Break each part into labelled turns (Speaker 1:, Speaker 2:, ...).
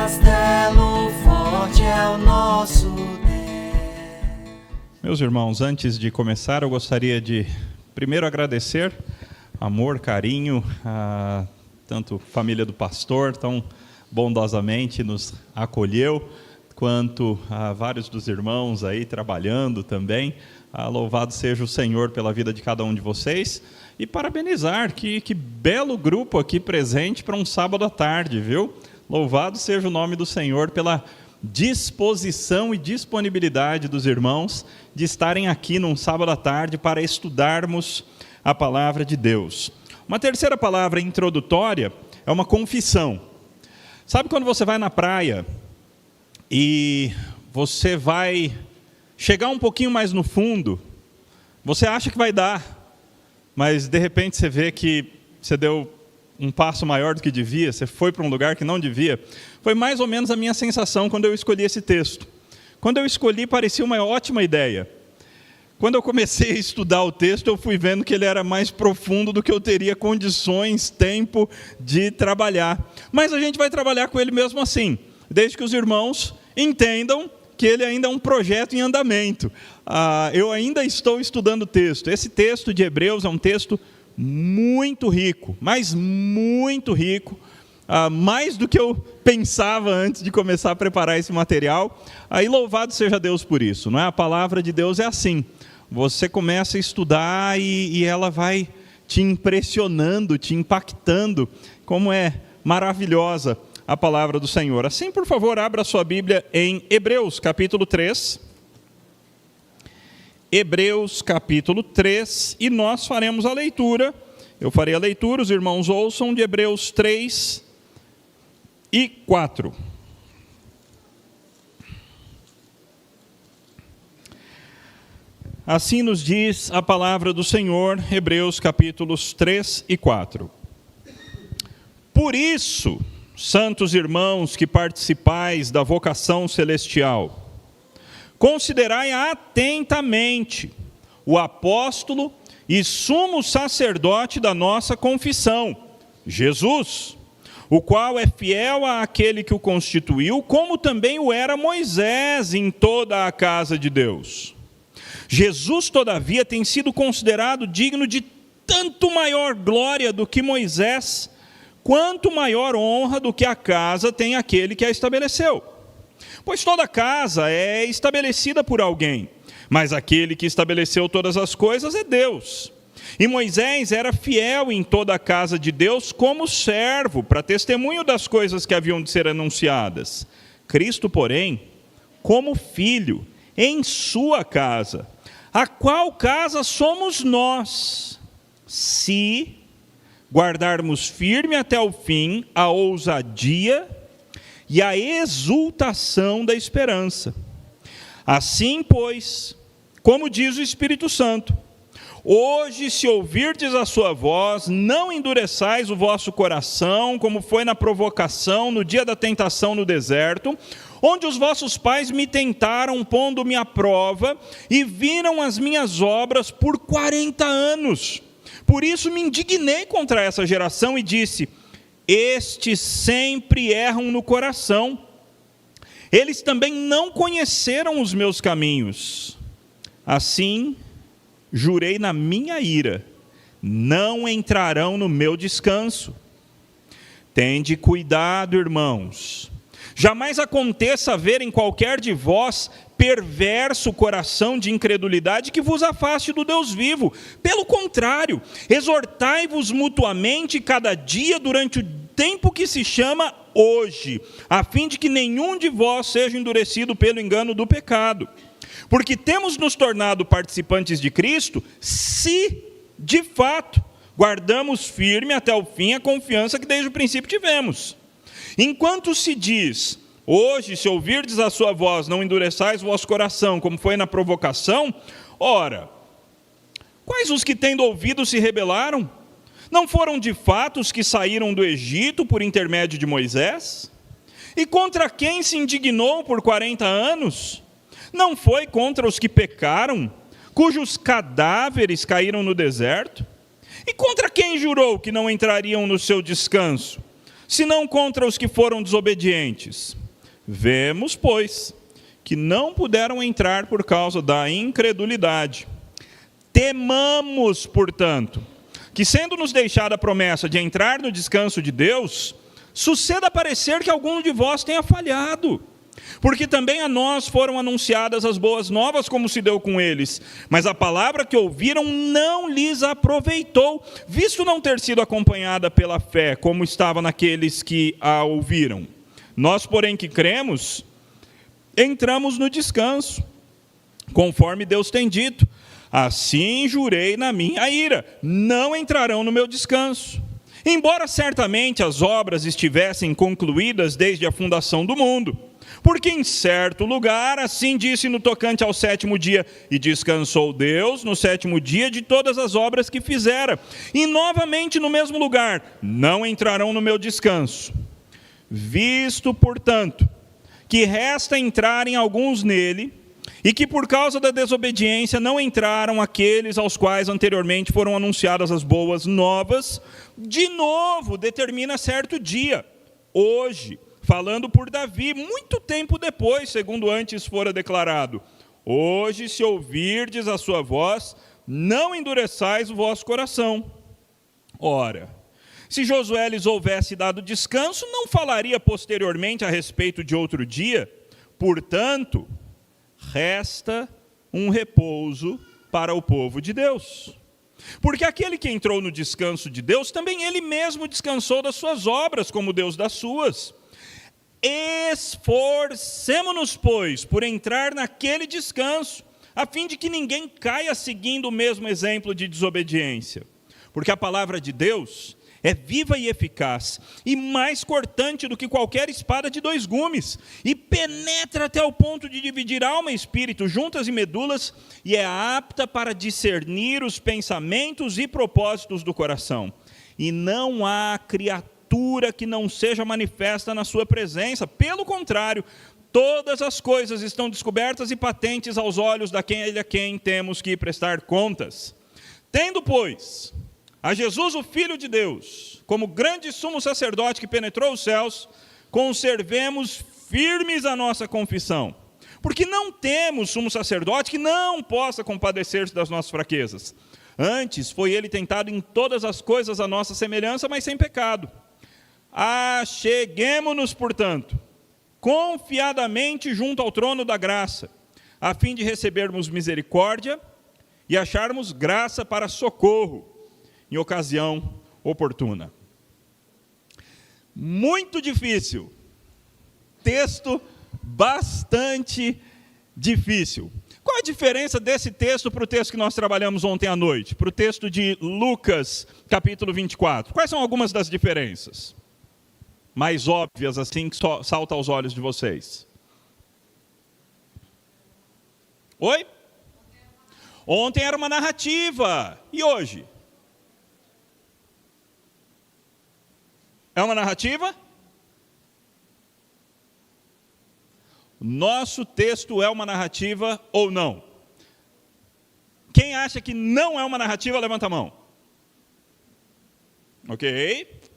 Speaker 1: castelo forte é o nosso Deus.
Speaker 2: Meus irmãos, antes de começar, eu gostaria de primeiro agradecer amor, carinho, tanto a família do pastor, tão bondosamente nos acolheu, quanto a vários dos irmãos aí trabalhando também. Louvado seja o Senhor pela vida de cada um de vocês. E parabenizar, que belo grupo aqui presente para um sábado à tarde, viu? Louvado seja o nome do Senhor pela disposição e disponibilidade dos irmãos de estarem aqui num sábado à tarde para estudarmos a palavra de Deus. Uma terceira palavra introdutória é uma confissão. Sabe quando você vai na praia e você vai chegar um pouquinho mais no fundo, você acha que vai dar, mas de repente você vê que você deu um passo maior do que devia, você foi para um lugar que não devia? Foi mais ou menos a minha sensação quando eu escolhi esse texto. Quando eu escolhi, parecia uma ótima ideia. Quando eu comecei a estudar o texto, eu fui vendo que ele era mais profundo do que eu teria condições, tempo de trabalhar. Mas a gente vai trabalhar com ele mesmo assim, desde que os irmãos entendam que ele ainda é um projeto em andamento. Eu ainda estou estudando o texto. Esse texto de Hebreus é um texto muito rico, mas muito rico, mais do que eu pensava antes de começar a preparar esse material. Aí louvado seja Deus por isso, não é? A palavra de Deus é assim, você começa a estudar e ela vai te impressionando, te impactando, como é maravilhosa a palavra do Senhor. Assim, por favor, abra sua Bíblia em Hebreus capítulo 3, Hebreus capítulo 3, e nós faremos a leitura. Eu farei a leitura, os irmãos ouçam, de Hebreus 3 e 4. Assim nos diz a palavra do Senhor, Hebreus capítulos 3 e 4. Por isso, santos irmãos que participais da vocação celestial, considerai atentamente o apóstolo e sumo sacerdote da nossa confissão, Jesus, o qual é fiel àquele que o constituiu, como também o era Moisés em toda a casa de Deus. Jesus, todavia, tem sido considerado digno de tanto maior glória do que Moisés, quanto maior honra do que a casa tem aquele que a estabeleceu. Pois toda casa é estabelecida por alguém, mas aquele que estabeleceu todas as coisas é Deus. E Moisés era fiel em toda a casa de Deus como servo, para testemunho das coisas que haviam de ser anunciadas. Cristo, porém, como filho, em sua casa, a qual casa somos nós, se guardarmos firme até o fim a ousadia e a exultação da esperança. Assim, pois, como diz o Espírito Santo, hoje, se ouvirdes a sua voz, não endureçais o vosso coração, como foi na provocação, no dia da tentação no deserto, onde os vossos pais me tentaram, pondo-me à prova, e viram as minhas obras por 40 anos. Por isso me indignei contra essa geração e disse: estes sempre erram no coração, eles também não conheceram os meus caminhos. Assim, jurei na minha ira, não entrarão no meu descanso. Tende cuidado, irmãos, jamais aconteça haver em qualquer de vós perverso coração de incredulidade que vos afaste do Deus vivo. Pelo contrário, exortai-vos mutuamente cada dia durante o tempo que se chama hoje, a fim de que nenhum de vós seja endurecido pelo engano do pecado. Porque temos nos tornado participantes de Cristo, se, de fato, guardamos firme até o fim a confiança que desde o princípio tivemos. Enquanto se diz: hoje, se ouvirdes a sua voz, não endureçais o vosso coração, como foi na provocação, ora, quais os que tendo ouvido se rebelaram? Não foram de fato os que saíram do Egito por intermédio de Moisés? E contra quem se indignou por 40 anos? Não foi contra os que pecaram, cujos cadáveres caíram no deserto? E contra quem jurou que não entrariam no seu descanso? senão contra os que foram desobedientes? Vemos, pois, que não puderam entrar por causa da incredulidade. Temamos, portanto, que sendo nos deixada a promessa de entrar no descanso de Deus, suceda parecer que algum de vós tenha falhado. Porque também a nós foram anunciadas as boas novas, como se deu com eles. Mas a palavra que ouviram não lhes aproveitou, visto não ter sido acompanhada pela fé, como estava naqueles que a ouviram. Nós, porém, que cremos, entramos no descanso, conforme Deus tem dito: assim jurei na minha ira, não entrarão no meu descanso. Embora certamente as obras estivessem concluídas desde a fundação do mundo. Porque em certo lugar, assim disse no tocante ao sétimo dia: e descansou Deus no sétimo dia de todas as obras que fizera. E novamente no mesmo lugar: não entrarão no meu descanso. Visto, portanto, que resta entrarem alguns nele, e que por causa da desobediência não entraram aqueles aos quais anteriormente foram anunciadas as boas novas, de novo determina certo dia, hoje, falando por Davi, muito tempo depois, segundo antes fora declarado: hoje, se ouvirdes a sua voz, não endureçais o vosso coração. Ora, se Josué lhes houvesse dado descanso, não falaria posteriormente a respeito de outro dia? Portanto, resta um repouso para o povo de Deus. Porque aquele que entrou no descanso de Deus, também ele mesmo descansou das suas obras, como Deus das suas. Esforcemo-nos, pois, por entrar naquele descanso, a fim de que ninguém caia seguindo o mesmo exemplo de desobediência. Porque a palavra de Deus é viva e eficaz, e mais cortante do que qualquer espada de 2 gumes, e penetra até o ponto de dividir alma e espírito, juntas e medulas, e é apta para discernir os pensamentos e propósitos do coração. E não há criatura que não seja manifesta na sua presença. Pelo contrário, todas as coisas estão descobertas e patentes aos olhos daquele a quem temos que prestar contas. Tendo, pois, a Jesus, o Filho de Deus, como grande sumo sacerdote que penetrou os céus, conservemos firmes a nossa confissão. Porque não temos sumo sacerdote que não possa compadecer-se das nossas fraquezas. Antes, foi ele tentado em todas as coisas à nossa semelhança, mas sem pecado. Acheguemo-nos, portanto, confiadamente junto ao trono da graça, a fim de recebermos misericórdia e acharmos graça para socorro em ocasião oportuna. Muito difícil. Texto bastante difícil. Qual a diferença desse texto para o texto que nós trabalhamos ontem à noite? Para o texto de Lucas, capítulo 24. Quais são algumas das diferenças mais óbvias, assim, que saltam aos olhos de vocês? Oi? Ontem era uma narrativa. E hoje? É uma narrativa? Nosso texto é uma narrativa ou não? Quem acha que não é uma narrativa, levanta a mão.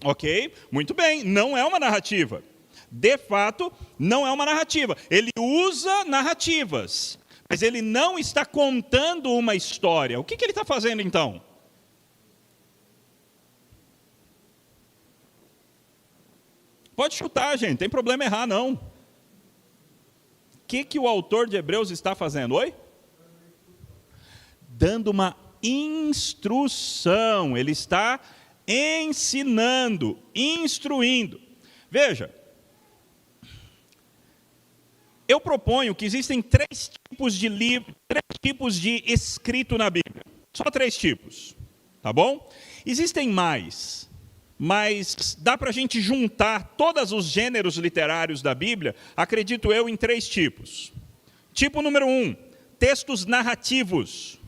Speaker 2: Ok, muito bem, não é uma narrativa. De fato, não é uma narrativa. Ele usa narrativas, mas ele não está contando uma história. O que ele está fazendo então? Pode chutar, gente, não tem problema errar, não. O que o autor de Hebreus está fazendo? Oi? Dando uma instrução. Ele está ensinando, instruindo. Veja, eu proponho que existem 3 tipos de livro, 3 tipos de escrito na Bíblia. Só 3 tipos, tá bom? Existem mais, mas dá para a gente juntar todos os gêneros literários da Bíblia, acredito eu, em 3 tipos. Tipo número 1, textos narrativos,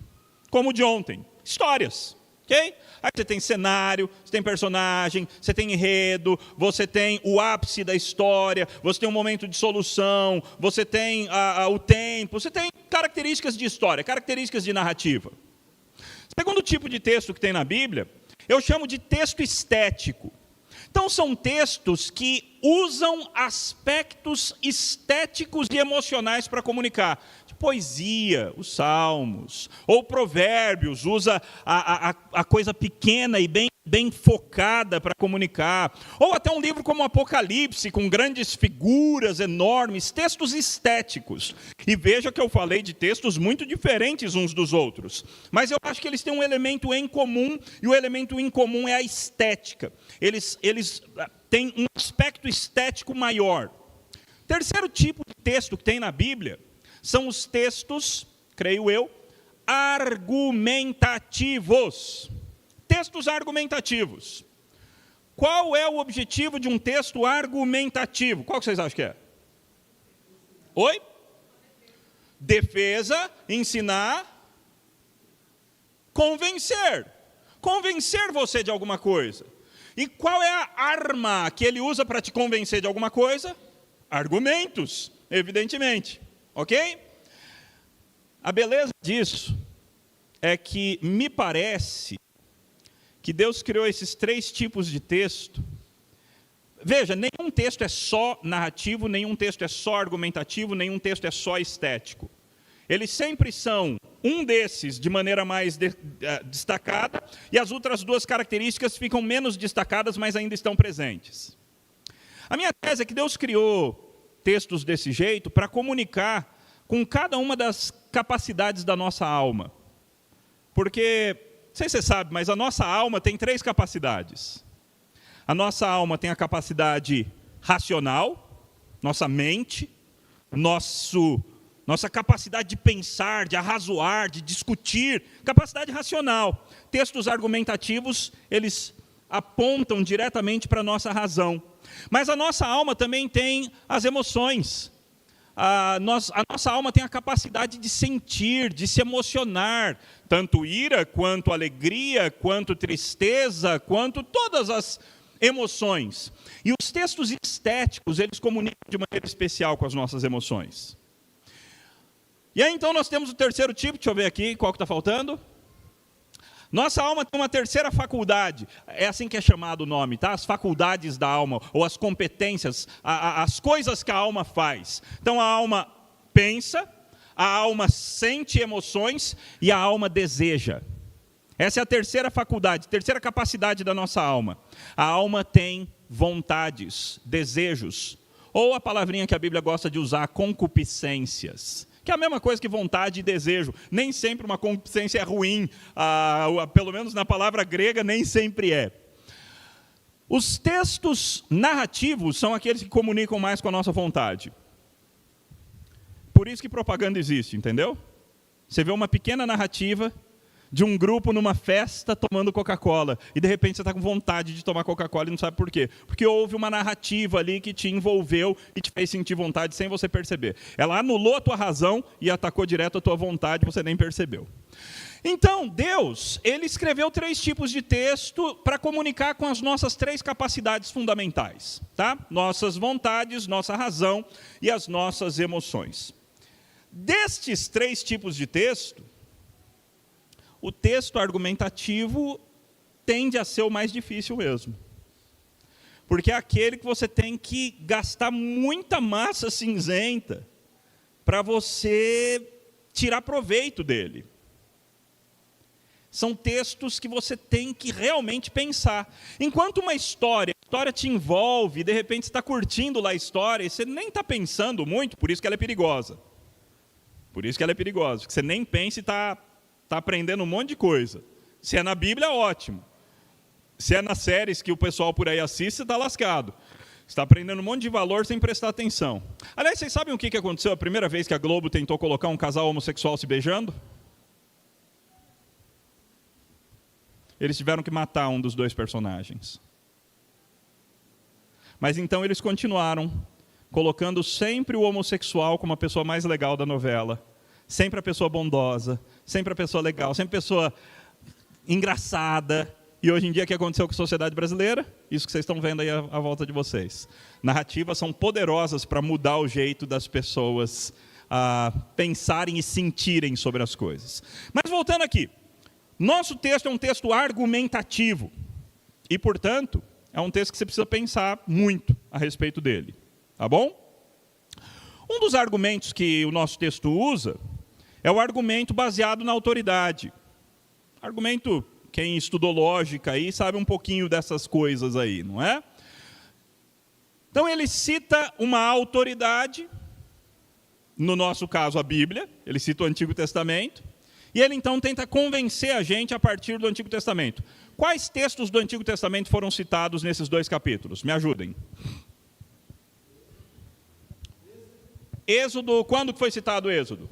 Speaker 2: como o de ontem, histórias, ok? Aí você tem cenário, você tem personagem, você tem enredo, você tem o ápice da história, você tem um momento de solução, você tem o tempo, você tem características de história, características de narrativa. Segundo tipo de texto que tem na Bíblia, eu chamo de texto estético. Então são textos que usam aspectos estéticos e emocionais para comunicar. Poesia, os salmos, ou provérbios, usa a coisa pequena e bem focada para comunicar. Ou até um livro como Apocalipse, com grandes figuras enormes, textos estéticos. E veja que eu falei de textos muito diferentes uns dos outros. Mas eu acho que eles têm um elemento em comum, e o elemento em comum é a estética. Eles têm um aspecto estético maior. Terceiro tipo de texto que tem na Bíblia são os textos, creio eu, argumentativos. Textos argumentativos. Qual é o objetivo de um texto argumentativo? Qual que vocês acham que é? Oi? Defesa, ensinar, convencer. Convencer você de alguma coisa. E qual é a arma que ele usa para te convencer de alguma coisa? Argumentos, evidentemente. Ok? A beleza disso é que me parece que Deus criou esses três tipos de texto. Veja, nenhum texto é só narrativo, nenhum texto é só argumentativo, nenhum texto é só estético. Eles sempre são um desses de maneira mais destacada, e as outras duas características ficam menos destacadas, mas ainda estão presentes. A minha tese é que Deus criou textos desse jeito para comunicar com cada uma das capacidades da nossa alma. Porque, não sei se você sabe, mas a nossa alma tem três capacidades. A nossa alma tem a capacidade racional, nossa mente, nossa capacidade de pensar, de arrazoar, de discutir, capacidade racional. Textos argumentativos, eles apontam diretamente para a nossa razão. Mas a nossa alma também tem as emoções. A nossa alma tem a capacidade de sentir, de se emocionar, tanto ira, quanto alegria, quanto tristeza, quanto todas as emoções. E os textos estéticos, eles comunicam de maneira especial com as nossas emoções. E aí então nós temos o terceiro tipo, deixa eu ver aqui, qual que está faltando? Nossa alma tem uma terceira faculdade, é assim que é chamado o nome, tá? As faculdades da alma, ou as competências, as coisas que a alma faz. Então a alma pensa, a alma sente emoções e a alma deseja. Essa é a terceira faculdade, terceira capacidade da nossa alma. A alma tem vontades, desejos, ou a palavrinha que a Bíblia gosta de usar, concupiscências. Que é a mesma coisa que vontade e desejo. Nem sempre uma concupiscência é ruim, pelo menos na palavra grega nem sempre é. Os textos narrativos são aqueles que comunicam mais com a nossa vontade. Por isso que propaganda existe, entendeu? Você vê uma pequena narrativa de um grupo numa festa tomando Coca-Cola, e de repente você está com vontade de tomar Coca-Cola e não sabe por quê. Porque houve uma narrativa ali que te envolveu e te fez sentir vontade sem você perceber. Ela anulou a tua razão e atacou direto a tua vontade, você nem percebeu. Então, Deus, ele escreveu três tipos de texto para comunicar com as nossas três capacidades fundamentais, tá? Nossas vontades, nossa razão e as nossas emoções. Destes três tipos de texto, o texto argumentativo tende a ser o mais difícil mesmo. Porque é aquele que você tem que gastar muita massa cinzenta para você tirar proveito dele. São textos que você tem que realmente pensar. Enquanto a história te envolve, e de repente você está curtindo lá a história, e você nem está pensando muito, por isso que ela é perigosa. Por isso que ela é perigosa, porque você nem pensa e está aprendendo um monte de coisa. Se é na Bíblia, ótimo. Se é nas séries que o pessoal por aí assiste, você está lascado. Você está aprendendo um monte de valor sem prestar atenção. Aliás, vocês sabem o que aconteceu a primeira vez que a Globo tentou colocar um casal homossexual se beijando? Eles tiveram que matar um dos dois personagens. Mas então eles continuaram colocando sempre o homossexual como a pessoa mais legal da novela. Sempre a pessoa bondosa, sempre a pessoa legal, sempre a pessoa engraçada. E hoje em dia, o que aconteceu com a sociedade brasileira? Isso que vocês estão vendo aí à volta de vocês. Narrativas são poderosas para mudar o jeito das pessoas pensarem e sentirem sobre as coisas. Mas voltando aqui, nosso texto é um texto argumentativo. E, portanto, é um texto que você precisa pensar muito a respeito dele. Tá bom? Um dos argumentos que o nosso texto usa é o argumento baseado na autoridade. Argumento, quem estudou lógica aí sabe um pouquinho dessas coisas aí, não é? Então ele cita uma autoridade, no nosso caso a Bíblia, ele cita o Antigo Testamento, e ele então tenta convencer a gente a partir do Antigo Testamento. Quais textos do Antigo Testamento foram citados nesses 2 capítulos? Me ajudem. Êxodo, quando foi citado Êxodo?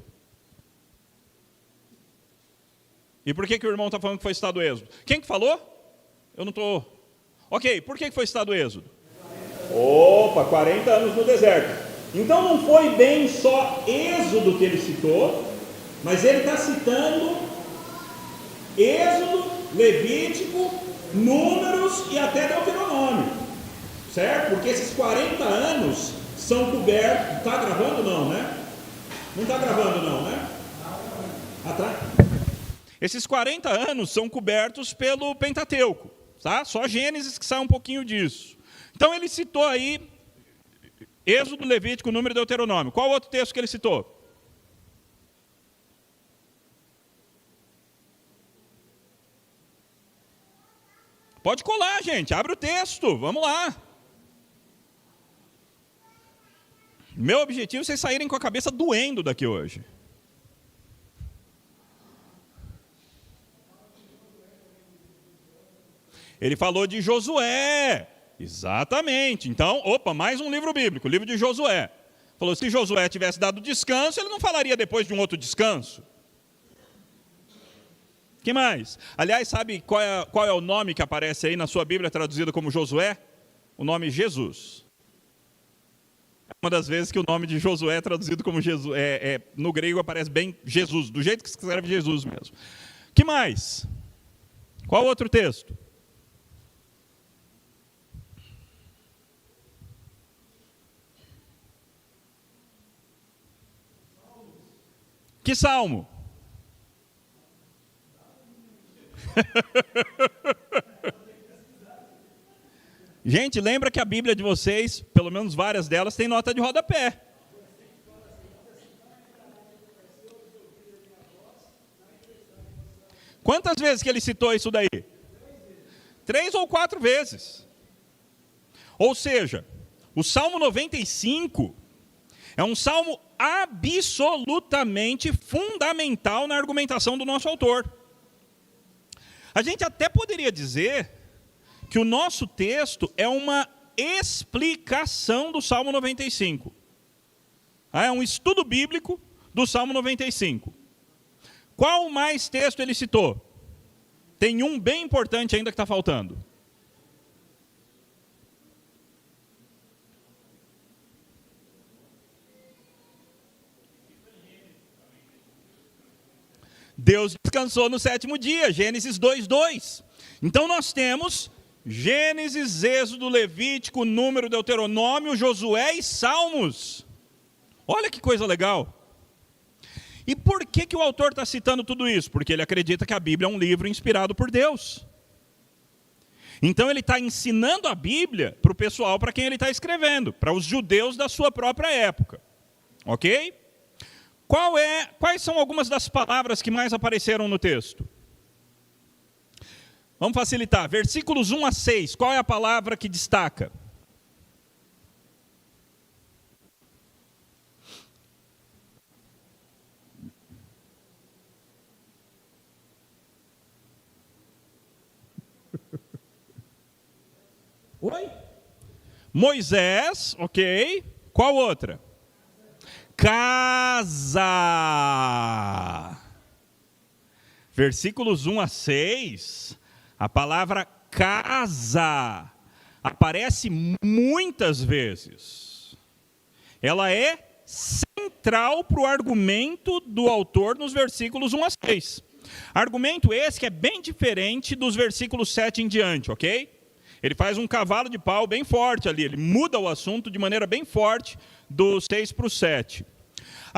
Speaker 2: E por que o irmão está falando que foi citado Êxodo? Quem que falou? Eu não estou... Ok, por que foi citado Êxodo? Opa, 40 anos no deserto. Então não foi bem só Êxodo que ele citou, mas ele está citando Êxodo, Levítico, Números e até Deuteronômio. Certo? Porque esses 40 anos são cobertos... Está gravando não, né? Não está gravando não, né? Atrás. Esses 40 anos são cobertos pelo Pentateuco, tá? Só Gênesis que sai um pouquinho disso. Então ele citou aí Êxodo, Levítico, Número e Deuteronômio. Qual outro texto que ele citou? Pode colar, gente, abre o texto, vamos lá. Meu objetivo é vocês saírem com a cabeça doendo daqui hoje. Ele falou de Josué, exatamente. Então, mais um livro bíblico, o livro de Josué. Falou, se Josué tivesse dado descanso, ele não falaria depois de um outro descanso. Que mais? Aliás, sabe qual é o nome que aparece aí na sua Bíblia traduzido como Josué? O nome Jesus. É uma das vezes que o nome de Josué é traduzido como Jesus. No grego aparece bem Jesus, do jeito que se escreve Jesus mesmo. Que mais? Qual outro texto? Que salmo? Gente, lembra que a Bíblia de vocês, pelo menos várias delas, tem nota de rodapé. Quantas vezes que ele citou isso daí? 3 ou 4 vezes. Ou seja, o Salmo 95 é um salmo absolutamente fundamental na argumentação do nosso autor. A gente até poderia dizer que o nosso texto é uma explicação do Salmo 95. É um estudo bíblico do Salmo 95. Qual mais texto ele citou? Tem um bem importante ainda que está faltando. Deus descansou no 7º dia, Gênesis 2:2. Então nós temos Gênesis, Êxodo, Levítico, Número, Deuteronômio, Josué e Salmos. Olha que coisa legal. E por que o autor está citando tudo isso? Porque ele acredita que a Bíblia é um livro inspirado por Deus. Então ele está ensinando a Bíblia para o pessoal para quem ele está escrevendo, para os judeus da sua própria época. Ok? Quais são algumas das palavras que mais apareceram no texto? Vamos facilitar. Versículos 1 a 6. Qual é a palavra que destaca? Oi? Moisés, ok. Qual outra? Casa. Versículos 1 a 6, a palavra casa aparece muitas vezes. Ela é central para o argumento do autor nos versículos 1 a 6. Argumento esse que é bem diferente dos versículos 7 em diante, ok? Ele faz um cavalo de pau bem forte ali, ele muda o assunto de maneira bem forte do 6 para o 7.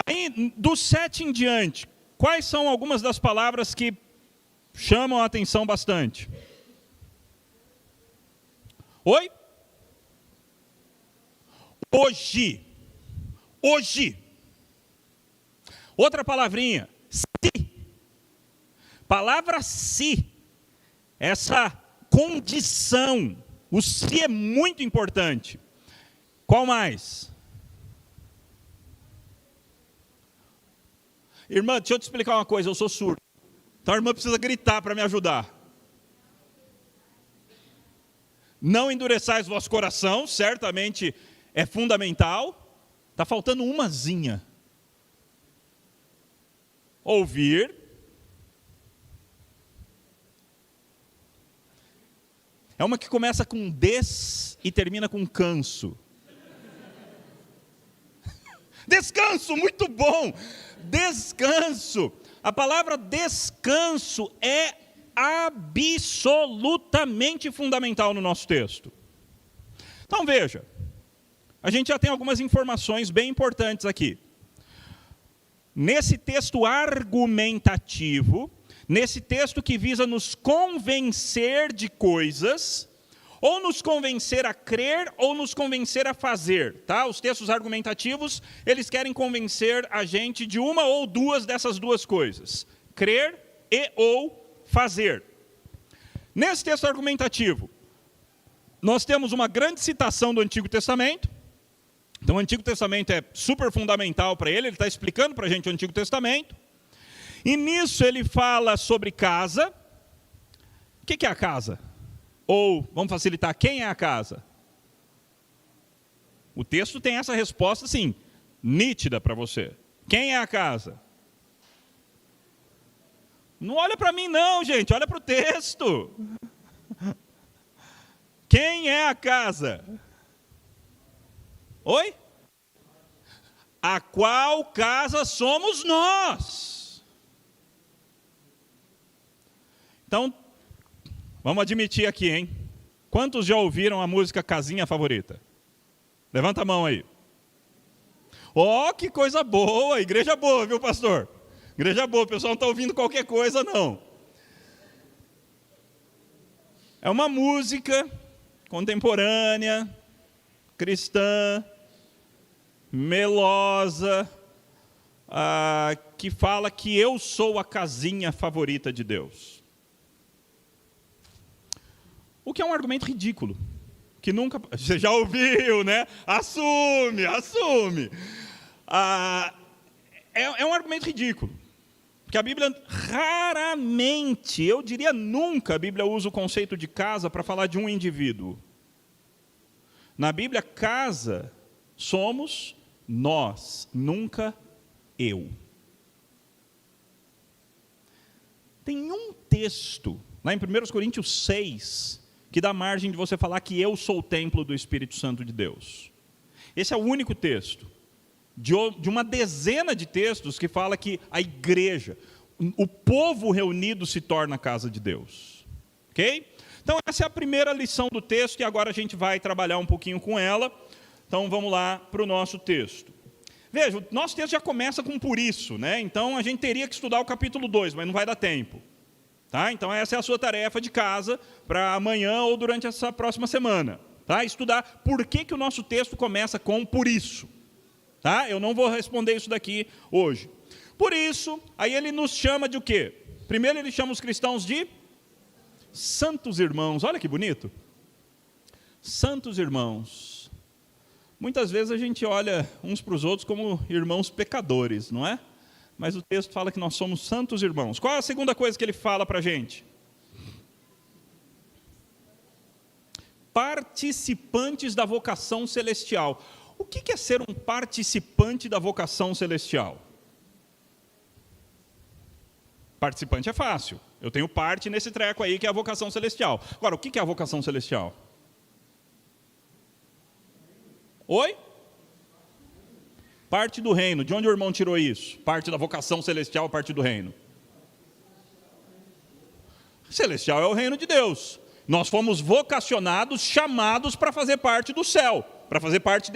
Speaker 2: Aí, do 7 em diante, quais são algumas das palavras que chamam a atenção bastante? Oi? Hoje. Hoje. Outra palavrinha. Se. Palavra se. Essa condição. O se é muito importante. Qual mais? Irmã, deixa eu te explicar uma coisa, eu sou surdo. Então a irmã precisa gritar para me ajudar. Não endureçais vosso coração, certamente é fundamental. Está faltando umazinha. Ouvir. É uma que começa com des e termina com canso. Descanso, muito bom. Descanso. A palavra descanso é absolutamente fundamental no nosso texto. Então veja, a gente já tem algumas informações bem importantes aqui. Nesse texto argumentativo, nesse texto que visa nos convencer de coisas, ou nos convencer a crer, ou nos convencer a fazer, tá? Os textos argumentativos, eles querem convencer a gente de uma ou duas dessas duas coisas. Crer e ou fazer. Nesse texto argumentativo, nós temos uma grande citação do Antigo Testamento. Então o Antigo Testamento é super fundamental para ele está explicando para a gente o Antigo Testamento. E nisso ele fala sobre casa. O que é a casa? Ou, vamos facilitar, quem é a casa? O texto tem essa resposta, sim, nítida para você. Quem é a casa? Não olha para mim não, gente, olha para o texto. Quem é a casa? Oi? A qual casa somos nós? Então, vamos admitir aqui, hein? Quantos já ouviram a música Casinha Favorita? Levanta a mão aí. Oh, que coisa boa, igreja boa, viu, pastor? Igreja boa, o pessoal não está ouvindo qualquer coisa, não. É uma música contemporânea, cristã, melosa, que fala que eu sou a casinha favorita de Deus. O que é um argumento ridículo, que nunca... Você já ouviu, né? Assume. É um argumento ridículo, porque a Bíblia raramente, eu diria nunca, a Bíblia usa o conceito de casa para falar de um indivíduo. Na Bíblia, casa somos nós, nunca eu. Tem um texto, lá em 1 Coríntios 6, que dá margem de você falar que eu sou o templo do Espírito Santo de Deus. Esse é o único texto, de uma dezena de textos que fala que a igreja, o povo reunido se torna a casa de Deus. Ok? Então essa é a primeira lição do texto e agora a gente vai trabalhar um pouquinho com ela. Então vamos lá para o nosso texto. Veja, o nosso texto já começa com por isso, né? Então a gente teria que estudar o capítulo 2, mas não vai dar tempo. Tá? Então essa é a sua tarefa de casa para amanhã ou durante essa próxima semana. Tá? Estudar por que o nosso texto começa com por isso. Tá? Eu não vou responder isso daqui hoje. Por isso, aí ele nos chama de o quê? Primeiro ele chama os cristãos de santos irmãos. Olha que bonito. Santos irmãos. Muitas vezes a gente olha uns para os outros como irmãos pecadores, não é? Mas o texto fala que nós somos santos irmãos. Qual é a segunda coisa que ele fala para a gente? Participantes da vocação celestial. O que é ser um participante da vocação celestial? Participante é fácil. Eu tenho parte nesse treco aí que é a vocação celestial. Agora, o que é a vocação celestial? Oi? Parte do reino. De onde o irmão tirou isso? Parte da vocação celestial, parte do reino. Celestial é o reino de Deus. Nós fomos vocacionados, chamados para fazer parte do céu, para fazer parte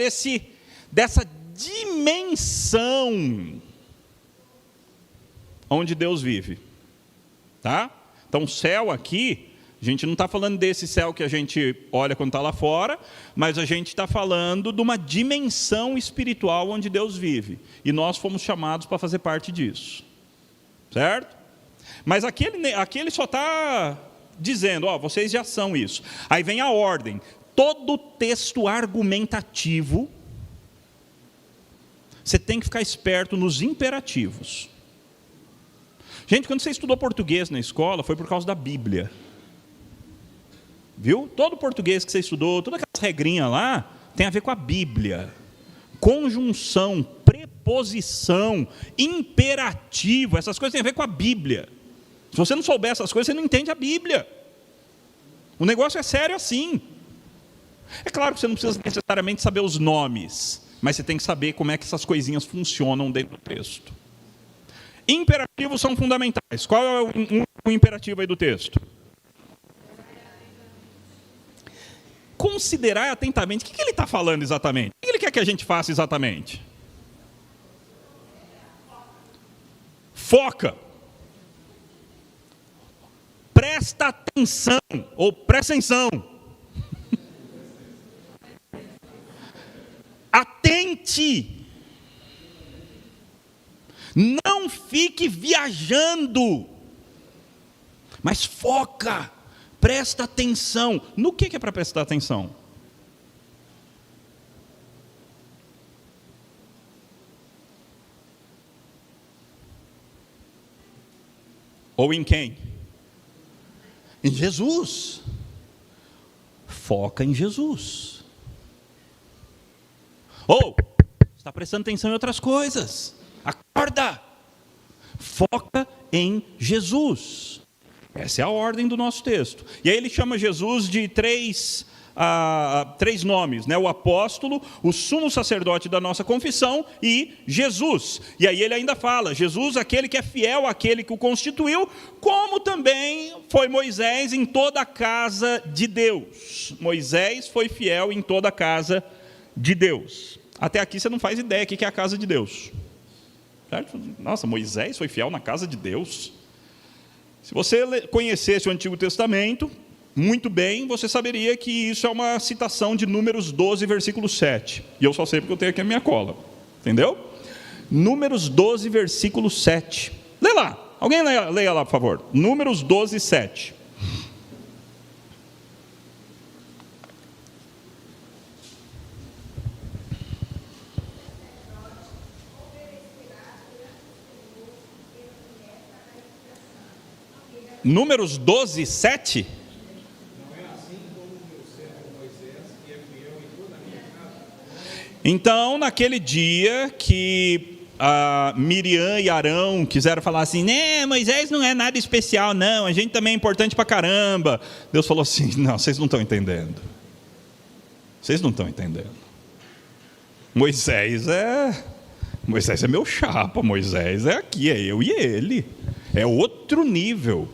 Speaker 2: dessa dimensão onde Deus vive. Tá? Então, céu aqui A gente não está falando desse céu que a gente olha quando está lá fora, mas a gente está falando de uma dimensão espiritual onde Deus vive. E nós fomos chamados para fazer parte disso. Certo? Mas aqui ele só está dizendo, vocês já são isso. Aí vem a ordem. Todo texto argumentativo, você tem que ficar esperto nos imperativos. Gente, quando você estudou português na escola, foi por causa da Bíblia. Viu? Todo português que você estudou, todas aquelas regrinhas lá, tem a ver com a Bíblia. Conjunção, preposição, imperativo, essas coisas têm a ver com a Bíblia. Se você não souber essas coisas, você não entende a Bíblia. O negócio é sério assim. É claro que você não precisa necessariamente saber os nomes, mas você tem que saber como é que essas coisinhas funcionam dentro do texto. Imperativos são fundamentais. Qual é o imperativo aí do texto? Considerar atentamente. O que ele está falando exatamente? O que ele quer que a gente faça exatamente? Foca. Presta atenção. Ou presta atenção. Atente. Não fique viajando. Mas foca. Presta atenção. No que é para prestar atenção? Ou em quem? Em Jesus. Foca em Jesus. Ou, está prestando atenção em outras coisas. Acorda. Foca em Jesus. Essa é a ordem do nosso texto. E aí ele chama Jesus de três nomes, né? O apóstolo, o sumo sacerdote da nossa confissão e Jesus. E aí ele ainda fala, Jesus, aquele que é fiel àquele que o constituiu, como também foi Moisés em toda a casa de Deus. Moisés foi fiel em toda a casa de Deus. Até aqui você não faz ideia do que é a casa de Deus. Certo? Nossa, Moisés foi fiel na casa de Deus. Se você conhecesse o Antigo Testamento, muito bem, você saberia que isso é uma citação de Números 12, versículo 7. E eu só sei porque eu tenho aqui a minha cola. Entendeu? Números 12, versículo 7. Lê lá. Alguém leia lá, por favor. Números 12, 7. Números 12, 7? Então, naquele dia que Miriam e Arão quiseram falar assim, né, Moisés não é nada especial, não, a gente também é importante pra caramba. Deus falou assim, não, vocês não estão entendendo. Vocês não estão entendendo. Moisés é meu chapa, Moisés é aqui, é eu e ele. É outro nível.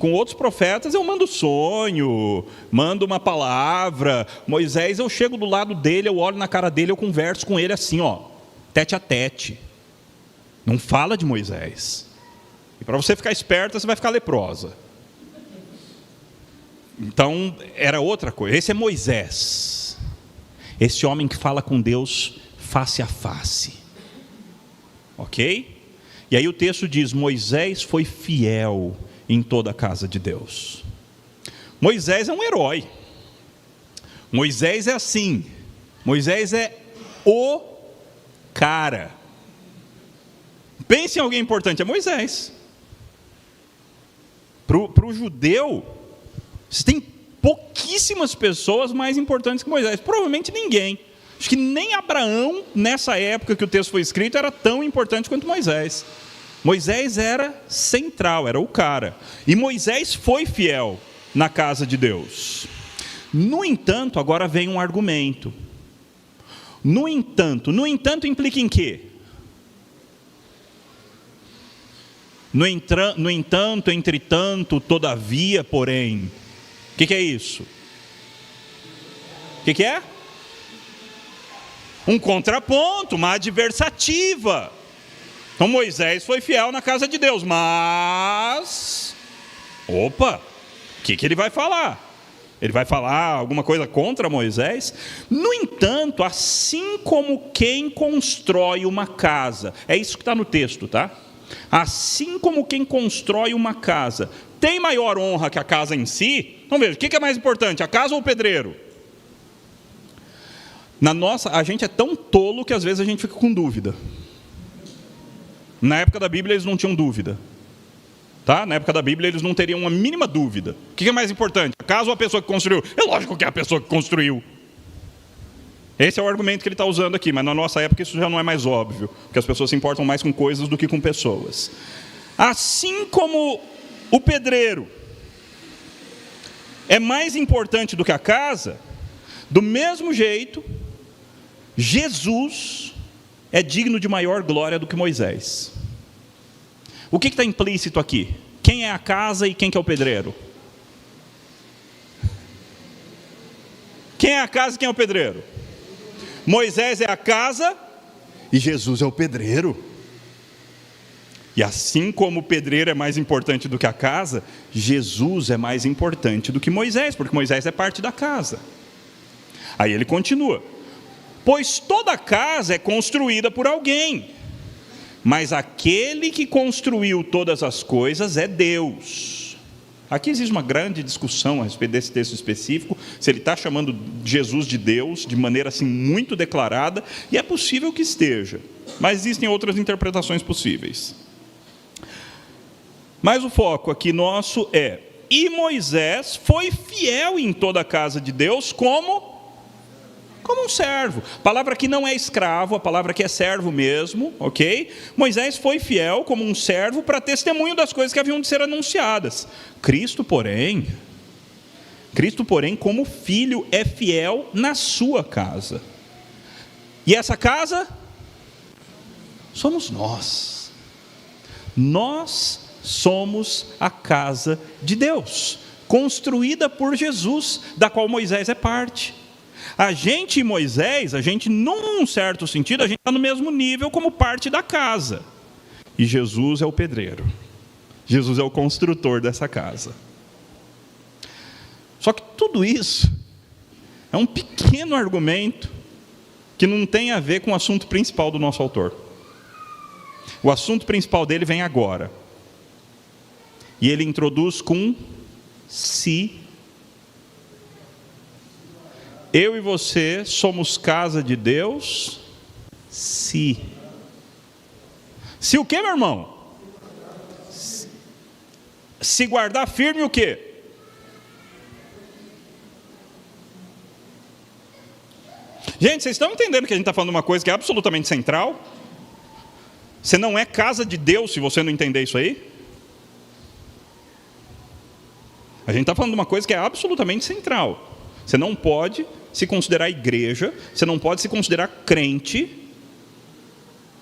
Speaker 2: Com outros profetas eu mando sonho, mando uma palavra. Moisés, eu chego do lado dele, eu olho na cara dele, eu converso com ele assim, tete a tete. Não fala de Moisés. E para você ficar esperta, você vai ficar leprosa. Então, era outra coisa. Esse é Moisés. Esse homem que fala com Deus face a face. Ok? E aí o texto diz, Moisés foi fiel em toda a casa de Deus. Moisés é um herói. Moisés é assim. Moisés é o cara. Pense em alguém importante, é Moisés. Para o judeu, você tem pouquíssimas pessoas mais importantes que Moisés. Provavelmente ninguém. Acho que nem Abraão, nessa época que o texto foi escrito, era tão importante quanto Moisés. Moisés era central, era o cara. E Moisés foi fiel na casa de Deus. No entanto, agora vem um argumento. No entanto implica em quê? No entanto, entretanto, todavia, porém. O que é isso? O que é? Um contraponto, uma adversativa. Então Moisés foi fiel na casa de Deus, mas... Opa! que ele vai falar? Ele vai falar alguma coisa contra Moisés? No entanto, assim como quem constrói uma casa, é isso que está no texto, tá? Assim como quem constrói uma casa tem maior honra que a casa em si, então veja, o que é mais importante, a casa ou o pedreiro? A gente é tão tolo que às vezes a gente fica com dúvida. Na época da Bíblia eles não tinham dúvida. Tá? Na época da Bíblia eles não teriam uma mínima dúvida. O que é mais importante? A casa ou a pessoa que construiu? É lógico que é a pessoa que construiu. Esse é o argumento que ele está usando aqui, mas na nossa época isso já não é mais óbvio, porque as pessoas se importam mais com coisas do que com pessoas. Assim como o pedreiro é mais importante do que a casa, do mesmo jeito, Jesus é digno de maior glória do que Moisés. O que está implícito aqui? Quem é a casa e quem que é o pedreiro? Quem é a casa e quem é o pedreiro? Moisés é a casa e Jesus é o pedreiro. E assim como o pedreiro é mais importante do que a casa, Jesus é mais importante do que Moisés, porque Moisés é parte da casa. Aí ele continua: pois toda casa é construída por alguém, mas aquele que construiu todas as coisas é Deus. Aqui existe uma grande discussão a respeito desse texto específico, se ele está chamando Jesus de Deus, de maneira assim muito declarada, e é possível que esteja, mas existem outras interpretações possíveis. Mas o foco aqui nosso é: e Moisés foi fiel em toda a casa de Deus como um servo. A palavra aqui não é escravo, a palavra aqui é servo mesmo, ok? Moisés foi fiel como um servo para testemunho das coisas que haviam de ser anunciadas. Cristo, porém, como filho, é fiel na sua casa. E essa casa somos nós. Nós somos a casa de Deus, construída por Jesus, da qual Moisés é parte. A gente e Moisés, num certo sentido, a gente está no mesmo nível como parte da casa. E Jesus é o pedreiro. Jesus é o construtor dessa casa. Só que tudo isso é um pequeno argumento que não tem a ver com o assunto principal do nosso autor. O assunto principal dele vem agora. E ele introduz com se. Eu e você somos casa de Deus, se o quê, meu irmão? Se guardar firme o quê? Gente, vocês estão entendendo que a gente está falando de uma coisa que é absolutamente central? Você não é casa de Deus se você não entender isso aí? A gente está falando de uma coisa que é absolutamente central. Você não pode se considerar igreja, você não pode se considerar crente,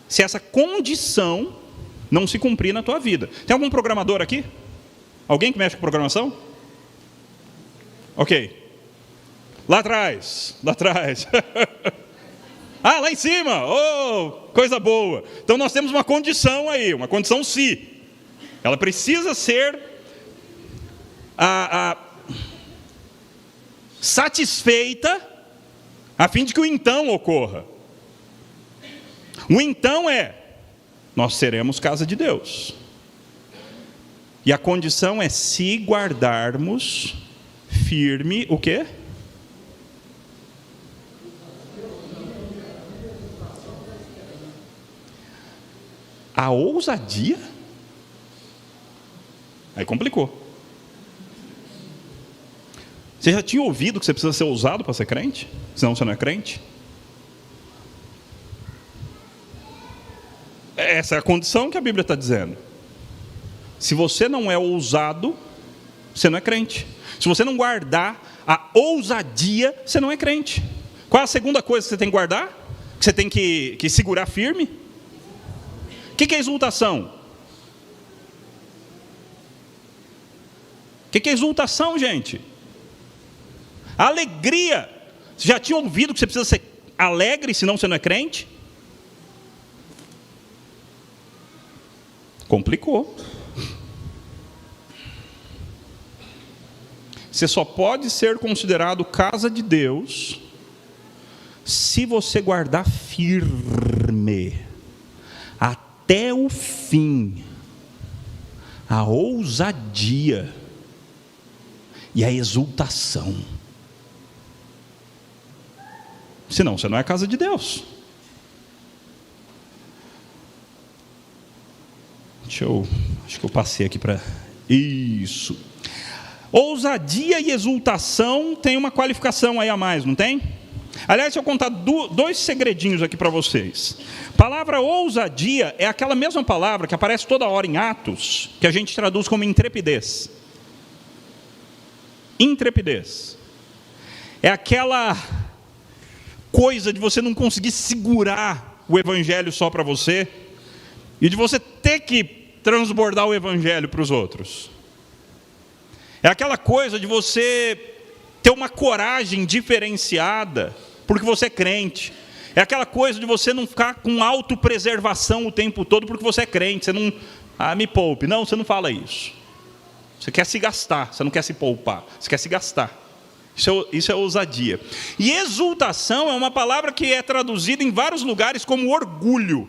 Speaker 2: se essa condição não se cumprir na tua vida. Tem algum programador aqui? Alguém que mexe com programação? Ok. Lá atrás. Ah, lá em cima. Oh, coisa boa. Então nós temos uma condição aí, uma condição se. Ela precisa ser satisfeita, a fim de que o então ocorra. O então é: nós seremos casa de Deus. E a condição é se guardarmos firme o quê? A ousadia? Aí complicou. Você já tinha ouvido que você precisa ser ousado para ser crente? Senão você não é crente? Essa é a condição que a Bíblia está dizendo. Se você não é ousado, você não é crente. Se você não guardar a ousadia, você não é crente. Qual é a segunda coisa que você tem que guardar? Que você tem que segurar firme? O que é exultação? O que é exultação, gente? Alegria. Você já tinha ouvido que você precisa ser alegre, senão você não é crente? Complicou. Você só pode ser considerado casa de Deus se você guardar firme, até o fim, a ousadia e a exultação. Senão você não é casa de Deus. Acho que eu passei aqui para isso. Ousadia e exultação tem uma qualificação aí a mais, não tem? Aliás, deixa eu contar dois segredinhos aqui para vocês. Palavra ousadia é aquela mesma palavra que aparece toda hora em Atos, que a gente traduz como intrepidez. Intrepidez. É aquela coisa de você não conseguir segurar o evangelho só para você, e de você ter que transbordar o evangelho para os outros. É aquela coisa de você ter uma coragem diferenciada, porque você é crente. É aquela coisa de você não ficar com autopreservação o tempo todo, porque você é crente. Você não, me poupe. Não, você não fala isso. Você quer se gastar, você não quer se poupar. Você quer se gastar. Isso é ousadia. E exultação é uma palavra que é traduzida em vários lugares como orgulho.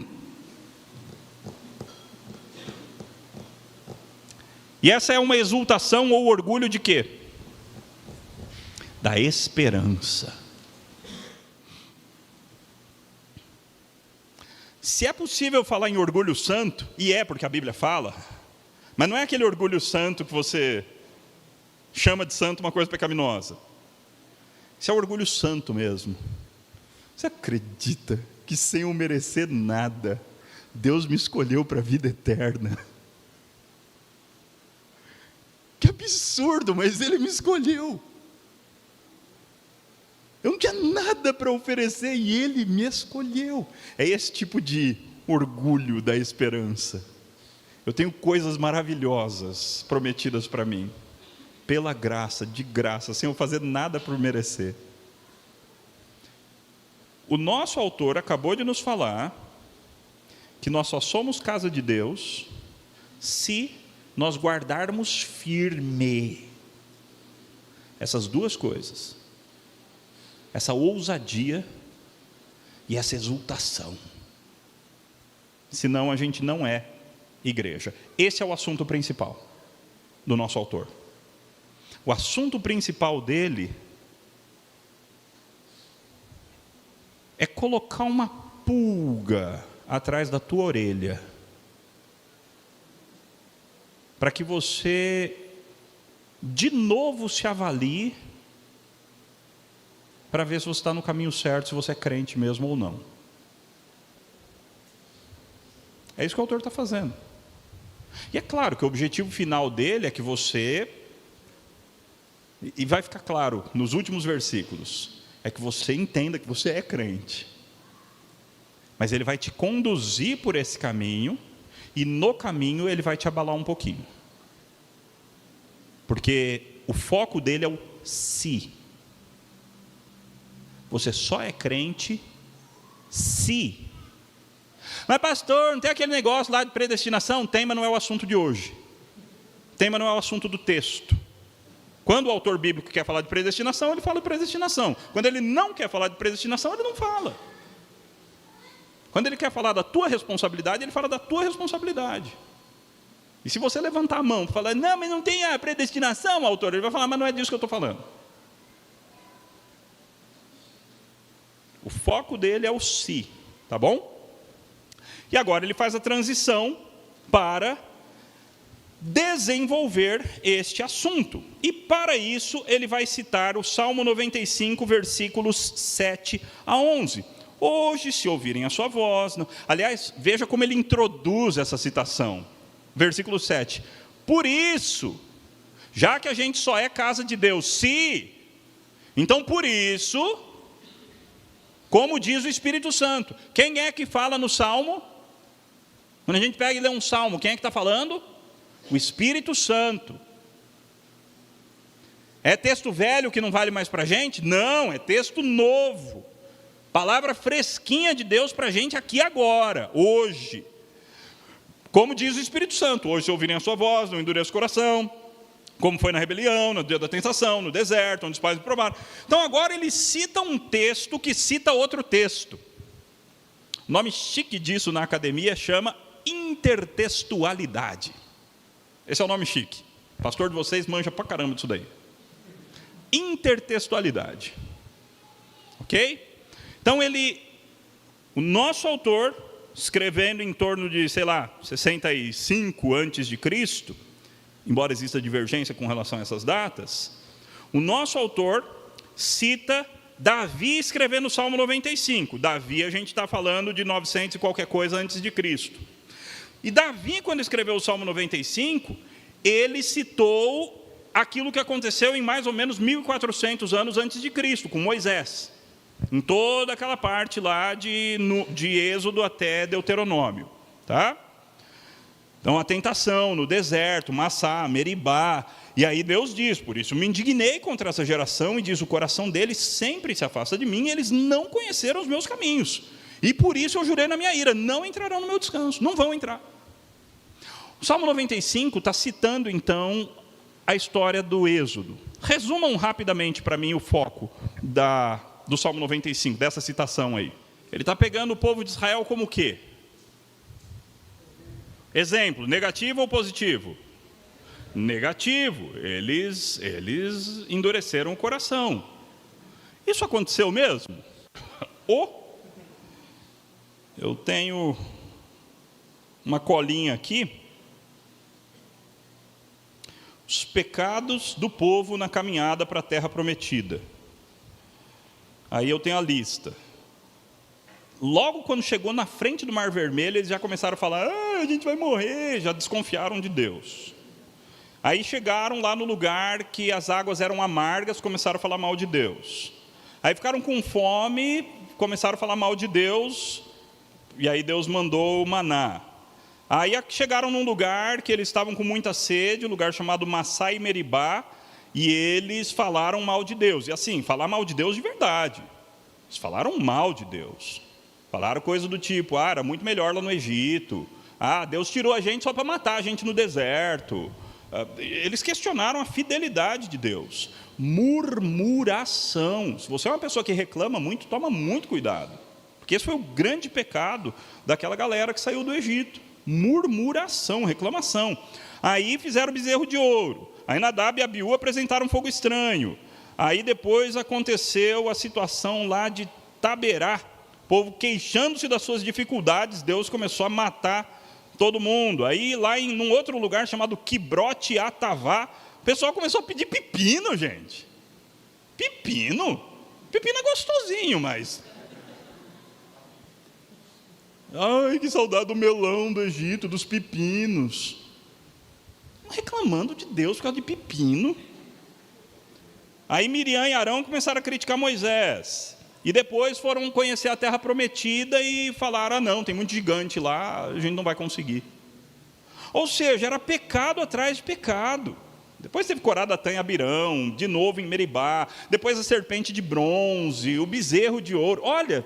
Speaker 2: E essa é uma exultação ou orgulho de quê? Da esperança. Se é possível falar em orgulho santo, e é porque a Bíblia fala, mas não é aquele orgulho santo que você chama de santo uma coisa pecaminosa. Isso é orgulho santo mesmo. Você acredita que sem eu merecer nada, Deus me escolheu para a vida eterna? Que absurdo, mas Ele me escolheu. Eu não tinha nada para oferecer e Ele me escolheu. É esse tipo de orgulho da esperança. Eu tenho coisas maravilhosas prometidas para mim, pela graça, de graça, sem eu fazer nada por merecer. O nosso autor acabou de nos falar que nós só somos casa de Deus se nós guardarmos firme essas duas coisas, essa ousadia e essa exultação. Senão a gente não é igreja. Esse é o assunto principal do nosso autor. O assunto principal dele é colocar uma pulga atrás da tua orelha, para que você de novo se avalie, para ver se você está no caminho certo, se você é crente mesmo ou não. É isso que o autor está fazendo. E é claro que o objetivo final dele é que você, e vai ficar claro nos últimos versículos, é que você entenda que você é crente. Mas ele vai te conduzir por esse caminho, e no caminho ele vai te abalar um pouquinho. Porque o foco dele é o se. Você só é crente se. Mas pastor, não tem aquele negócio lá de predestinação? Tem, mas não é o assunto de hoje. Tem, mas não é o assunto do texto. Quando o autor bíblico quer falar de predestinação, ele fala de predestinação. Quando ele não quer falar de predestinação, ele não fala. Quando ele quer falar da tua responsabilidade, ele fala da tua responsabilidade. E se você levantar a mão e falar, não, mas não tem a predestinação, autor, ele vai falar, mas não é disso que eu estou falando. O foco dele é o se, tá bom? E agora ele faz a transição para desenvolver este assunto. E para isso ele vai citar o Salmo 95, versículos 7 a 11. Hoje, se ouvirem a sua voz... Não. Aliás, veja como ele introduz essa citação. Versículo 7. Por isso, já que a gente só é casa de Deus, se... Então, por isso, como diz o Espírito Santo. Quem é que fala no Salmo? Quando a gente pega e lê um Salmo, quem é que está falando? O Espírito Santo. É texto velho que não vale mais para a gente? Não, é texto novo. Palavra fresquinha de Deus para a gente aqui agora, hoje. Como diz o Espírito Santo, hoje se ouvirem a sua voz, não endureça o coração. como foi na rebelião, no dia da tentação, no deserto, onde os pais provaram. Então agora ele cita um texto que cita outro texto. O nome chique disso na academia chama intertextualidade. Esse é o nome chique. O pastor de vocês manja pra caramba disso daí. Intertextualidade. Ok? Então o nosso autor, escrevendo em torno de, 65 antes de Cristo, embora exista divergência com relação a essas datas, o nosso autor cita Davi escrevendo o Salmo 95. Davi, a gente está falando de 900 e qualquer coisa antes de Cristo. E Davi, quando escreveu o Salmo 95, ele citou aquilo que aconteceu em mais ou menos 1400 anos antes de Cristo, com Moisés. Em toda aquela parte lá de Êxodo até Deuteronômio. Tá? Então, a tentação no deserto, Massá, Meribá. E aí Deus diz, por isso me indignei contra essa geração, e diz, o coração deles sempre se afasta de mim, e eles não conheceram os meus caminhos. E por isso eu jurei na minha ira, não entrarão no meu descanso, não vão entrar. O Salmo 95 está citando, então, a história do Êxodo. Resumam rapidamente para mim o foco do Salmo 95, dessa citação aí. Ele está pegando o povo de Israel como o quê? Exemplo, negativo ou positivo? Negativo. Eles endureceram o coração. Isso aconteceu mesmo? Eu tenho uma colinha aqui. Os pecados do povo na caminhada para a terra prometida. Aí eu tenho a lista. Logo quando chegou na frente do Mar Vermelho, eles já começaram a falar, a gente vai morrer, já desconfiaram de Deus. Aí chegaram lá no lugar que as águas eram amargas, começaram a falar mal de Deus. Aí ficaram com fome, começaram a falar mal de Deus, e aí Deus mandou o maná. Aí chegaram num lugar que eles estavam com muita sede, um lugar chamado Massá e Meribá, e eles falaram mal de Deus. E assim, falar mal de Deus de verdade. Eles falaram mal de Deus. Falaram coisa do tipo, era muito melhor lá no Egito. Deus tirou a gente só para matar a gente no deserto. Eles questionaram a fidelidade de Deus. Murmuração. Se você é uma pessoa que reclama muito, toma muito cuidado. Porque esse foi o grande pecado daquela galera que saiu do Egito. Murmuração, reclamação. Aí fizeram bezerro de ouro. Aí Nadab e Abiú apresentaram fogo estranho. Aí depois aconteceu a situação lá de Taberá. O povo queixando-se das suas dificuldades, Deus começou a matar todo mundo. Aí lá em um outro lugar chamado Quibrote Atavá, o pessoal começou a pedir pepino, gente. Pepino? Pepino é gostosinho, mas... Ai, que saudade do melão do Egito, dos pepinos. Reclamando de Deus por causa de pepino. Aí Miriam e Arão começaram a criticar Moisés. E depois foram conhecer a terra prometida e falaram, não, tem muito gigante lá, a gente não vai conseguir. Ou seja, era pecado atrás de pecado. Depois teve Corá, Datã e Abirão, de novo em Meribá, depois a serpente de bronze, o bezerro de ouro. Olha,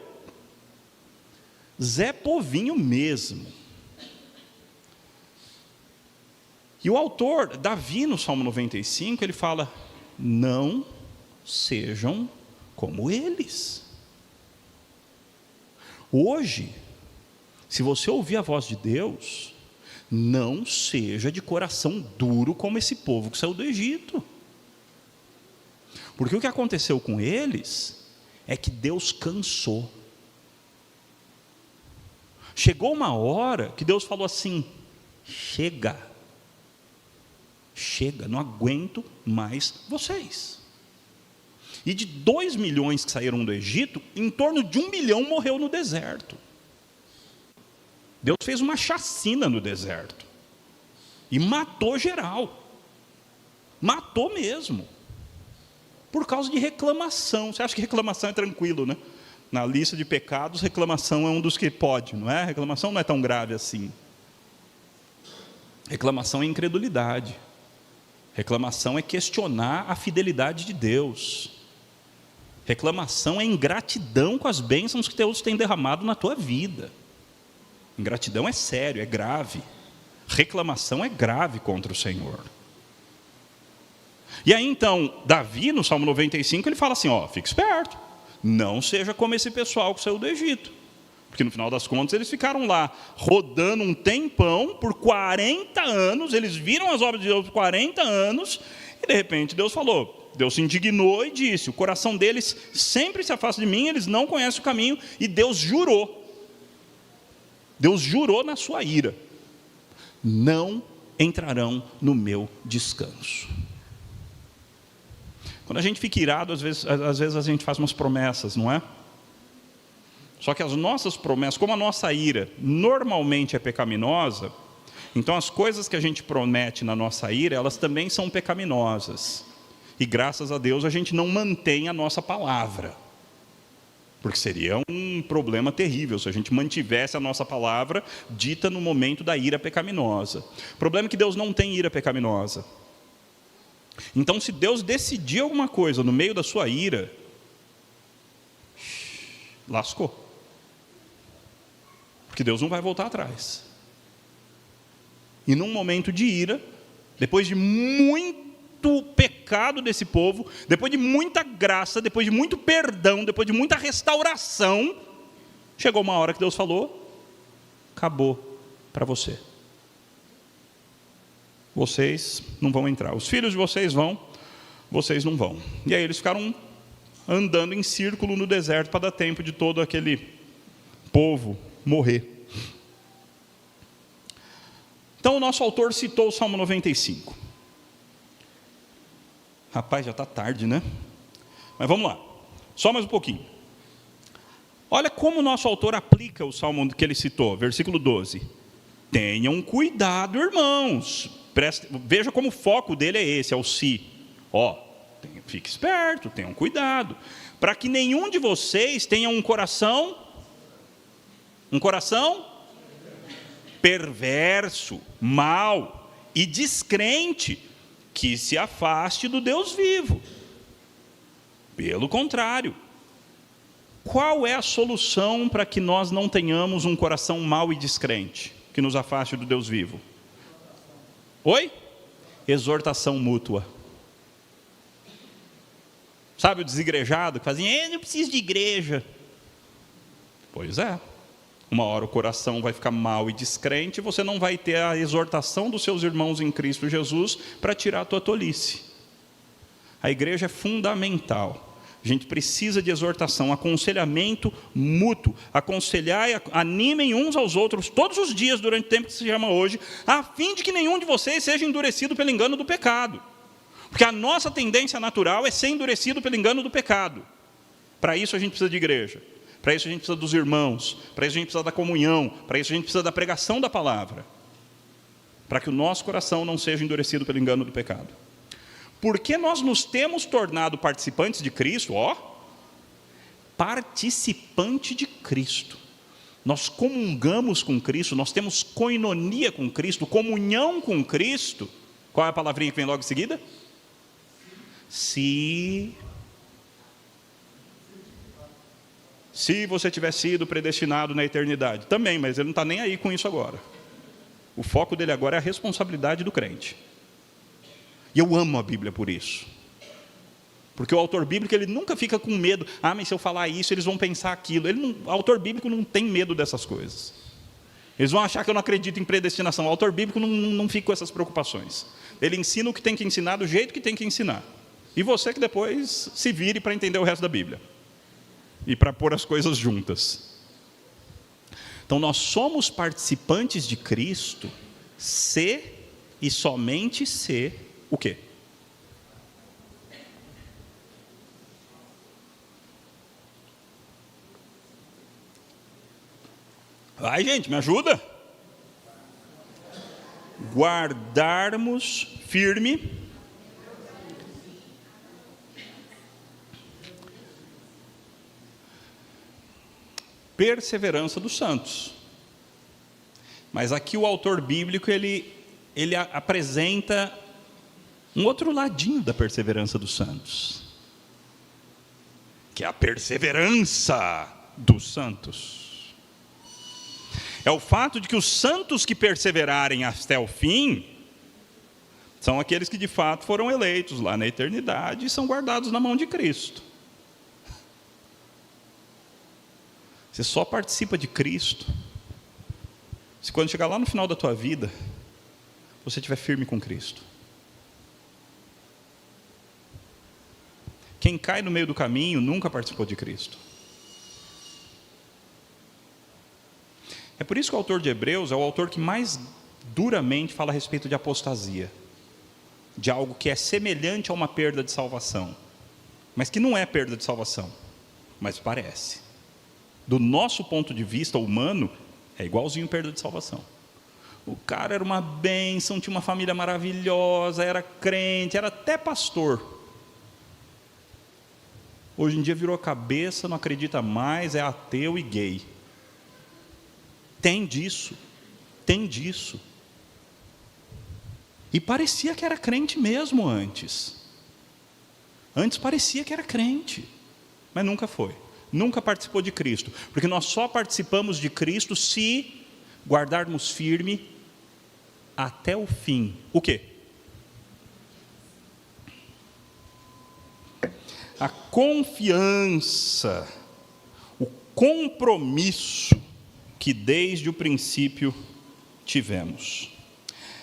Speaker 2: Zé Povinho mesmo. E o autor, Davi, no Salmo 95, ele fala, não sejam como eles. Hoje, se você ouvir a voz de Deus, não seja de coração duro como esse povo que saiu do Egito. Porque o que aconteceu com eles é que Deus cansou. Chegou uma hora que Deus falou assim, chega, não aguento mais vocês. E de 2 milhões que saíram do Egito, em torno de 1 milhão morreu no deserto. Deus fez uma chacina no deserto. E matou geral. Matou mesmo. Por causa de reclamação. Você acha que reclamação é tranquilo, né? Na lista de pecados, reclamação é um dos que pode, não é? Reclamação não é tão grave assim. Reclamação é incredulidade. Reclamação é questionar a fidelidade de Deus. Reclamação é ingratidão com as bênçãos que Deus tem derramado na tua vida. Ingratidão é sério, é grave. Reclamação é grave contra o Senhor. E aí então, Davi, no Salmo 95, ele fala assim, fique esperto, não seja como esse pessoal que saiu do Egito. Porque no final das contas eles ficaram lá, rodando um tempão, por 40 anos, eles viram as obras de Deus por 40 anos, e de repente Deus falou, Deus se indignou e disse, o coração deles sempre se afasta de mim, eles não conhecem o caminho, e Deus jurou na sua ira, não entrarão no meu descanso. Quando a gente fica irado, às vezes a gente faz umas promessas, não é? Só que as nossas promessas, como a nossa ira normalmente é pecaminosa, então as coisas que a gente promete na nossa ira, elas também são pecaminosas. E graças a Deus a gente não mantém a nossa palavra. Porque seria um problema terrível se a gente mantivesse a nossa palavra dita no momento da ira pecaminosa. O problema é que Deus não tem ira pecaminosa. Então, se Deus decidir alguma coisa no meio da sua ira, lascou. Porque Deus não vai voltar atrás. E num momento de ira, depois de muito pecado desse povo, depois de muita graça, depois de muito perdão, depois de muita restauração, chegou uma hora que Deus falou, acabou para você. Vocês não vão entrar. Os filhos de vocês vão, vocês não vão. E aí eles ficaram andando em círculo no deserto para dar tempo de todo aquele povo morrer. Então o nosso autor citou o Salmo 95. Rapaz, já está tarde, né? Mas vamos lá, só mais um pouquinho. Olha como o nosso autor aplica o Salmo que ele citou, versículo 12. Tenham cuidado, irmãos. Veja como o foco dele é esse, é o si. Fique esperto, tenham cuidado, para que nenhum de vocês tenha um coração perverso, mau e descrente, que se afaste do Deus vivo. Pelo contrário, qual é a solução para que nós não tenhamos um coração mau e descrente, que nos afaste do Deus vivo? Oi? Exortação mútua. Sabe o desigrejado que fazem, eu não preciso de igreja. Pois é. Uma hora o coração vai ficar mau e descrente, e você não vai ter a exortação dos seus irmãos em Cristo Jesus para tirar a tua tolice. A igreja é fundamental. A gente precisa de exortação, aconselhamento mútuo. Aconselhar e animem uns aos outros todos os dias durante o tempo que se chama hoje, a fim de que nenhum de vocês seja endurecido pelo engano do pecado. Porque a nossa tendência natural é ser endurecido pelo engano do pecado. Para isso a gente precisa de igreja. Para isso a gente precisa dos irmãos, para isso a gente precisa da comunhão, para isso a gente precisa da pregação da palavra, para que o nosso coração não seja endurecido pelo engano do pecado. Porque nós nos temos tornado participantes de Cristo, participante de Cristo. Nós comungamos com Cristo, nós temos koinonia com Cristo, comunhão com Cristo. Qual é a palavrinha que vem logo em seguida? Se você tiver sido predestinado na eternidade. Também, mas ele não está nem aí com isso agora. O foco dele agora é a responsabilidade do crente. E eu amo a Bíblia por isso. Porque o autor bíblico, ele nunca fica com medo. Mas se eu falar isso, eles vão pensar aquilo. O autor bíblico não tem medo dessas coisas. Eles vão achar que eu não acredito em predestinação. O autor bíblico não fica com essas preocupações. Ele ensina o que tem que ensinar, do jeito que tem que ensinar. E você que depois se vire para entender o resto da Bíblia. E para pôr as coisas juntas. Então nós somos participantes de Cristo, se e somente se o quê? Vai, gente, me ajuda. Guardarmos firme perseverança dos santos. Mas aqui o autor bíblico ele apresenta um outro ladinho da perseverança dos santos, que é a perseverança dos santos. É o fato de que os santos que perseverarem até o fim São aqueles que de fato foram eleitos lá na eternidade e são guardados na mão de Cristo. Você só participa de Cristo se quando chegar lá no final da tua vida, você estiver firme com Cristo. Quem cai no meio do caminho nunca participou de Cristo. É por isso que o autor de Hebreus é o autor que mais duramente fala a respeito de apostasia, de algo que é semelhante a uma perda de salvação, mas que não é perda de salvação, mas parece. Do nosso ponto de vista humano, é igualzinho perda de salvação. O cara era uma bênção, tinha uma família maravilhosa, era crente, era até pastor. Hoje em dia virou a cabeça, não acredita mais, é ateu e gay. Tem disso. E parecia que era crente mesmo antes. Antes parecia que era crente, mas nunca foi. Nunca participou de Cristo, porque nós só participamos de Cristo se guardarmos firme até o fim. O quê? A confiança, o compromisso que desde o princípio tivemos.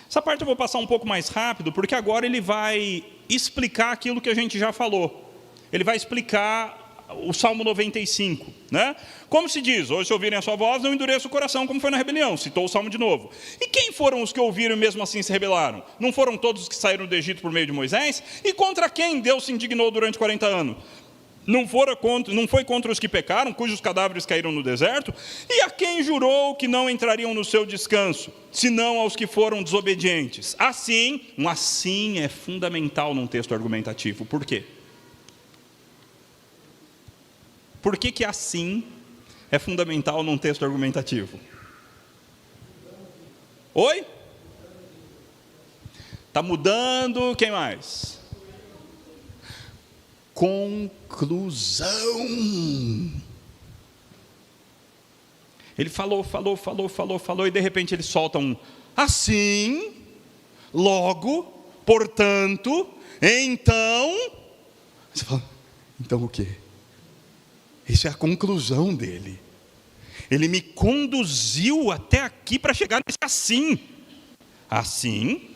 Speaker 2: Essa parte eu vou passar um pouco mais rápido, porque agora ele vai explicar aquilo que a gente já falou. Ele vai explicar o Salmo 95, né? Como se diz, hoje se ouvirem a sua voz, não endureça o coração, como foi na rebelião, citou o Salmo de novo. E quem foram os que ouviram e mesmo assim se rebelaram? Não foram todos os que saíram do Egito por meio de Moisés? E contra quem Deus se indignou durante 40 anos? Não foi contra os que pecaram, cujos cadáveres caíram no deserto? E a quem jurou que não entrariam no seu descanso, senão aos que foram desobedientes? Assim, um assim é fundamental num texto argumentativo. Por quê? Por que assim é fundamental num texto argumentativo? Oi? Está mudando, quem mais? Conclusão. Ele falou, e de repente ele solta um assim, logo, portanto, então. Você fala, então o quê? Isso é a conclusão dele. Ele me conduziu até aqui para chegar nesse assim. Assim,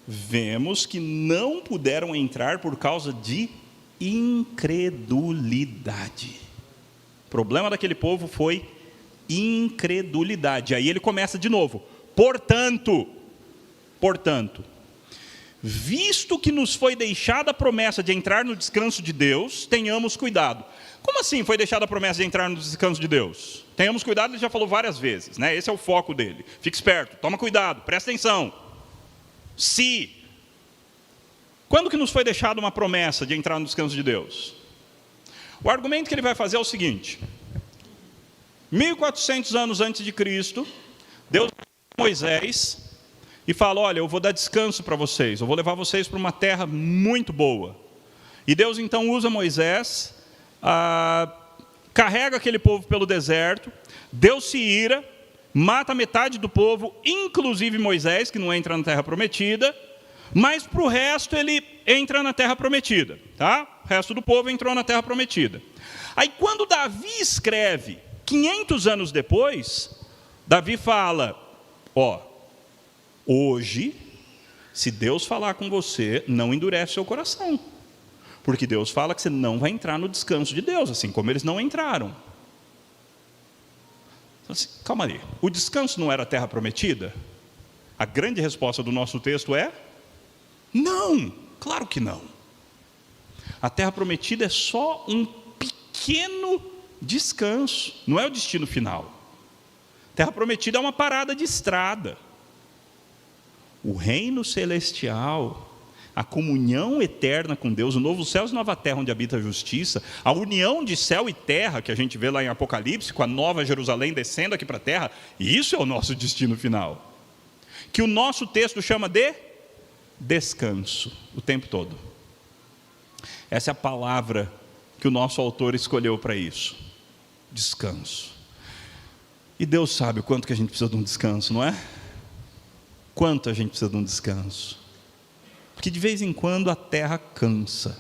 Speaker 2: vemos que não puderam entrar por causa de incredulidade. O problema daquele povo foi incredulidade. Aí ele começa de novo. Portanto, visto que nos foi deixada a promessa de entrar no descanso de Deus, tenhamos cuidado. Como assim foi deixada a promessa de entrar no descanso de Deus? Tenhamos cuidado, ele já falou várias vezes, né? Esse é o foco dele. Fique esperto, toma cuidado, presta atenção. Quando que nos foi deixada uma promessa de entrar no descanso de Deus? O argumento que ele vai fazer é o seguinte: 1400 anos antes de Cristo, Deus Moisés e fala, olha, eu vou dar descanso para vocês, eu vou levar vocês para uma terra muito boa. E Deus então usa Moisés, carrega aquele povo pelo deserto, Deus se ira, mata metade do povo, inclusive Moisés, que não entra na terra prometida, mas para o resto ele entra na terra prometida, tá? O resto do povo entrou na terra prometida. Aí quando Davi escreve, 500 anos depois, Davi fala, hoje, se Deus falar com você, não endurece seu coração. Porque Deus fala que você não vai entrar no descanso de Deus, assim como eles não entraram. Então, assim, calma aí, o descanso não era a terra prometida? A grande resposta do nosso texto é, não, claro que não. A terra prometida é só um pequeno descanso, não é o destino final. Terra prometida é uma parada de estrada. O reino celestial, a comunhão eterna com Deus, o novo céu e nova terra onde habita a justiça, a união de céu e terra que a gente vê lá em Apocalipse, com a nova Jerusalém descendo aqui para a terra, isso é o nosso destino final. Que o nosso texto chama de descanso, o tempo todo. Essa é a palavra que o nosso autor escolheu para isso. Descanso. E Deus sabe o quanto que a gente precisa de um descanso, não é? Quanto a gente precisa de um descanso? Porque de vez em quando a terra cansa.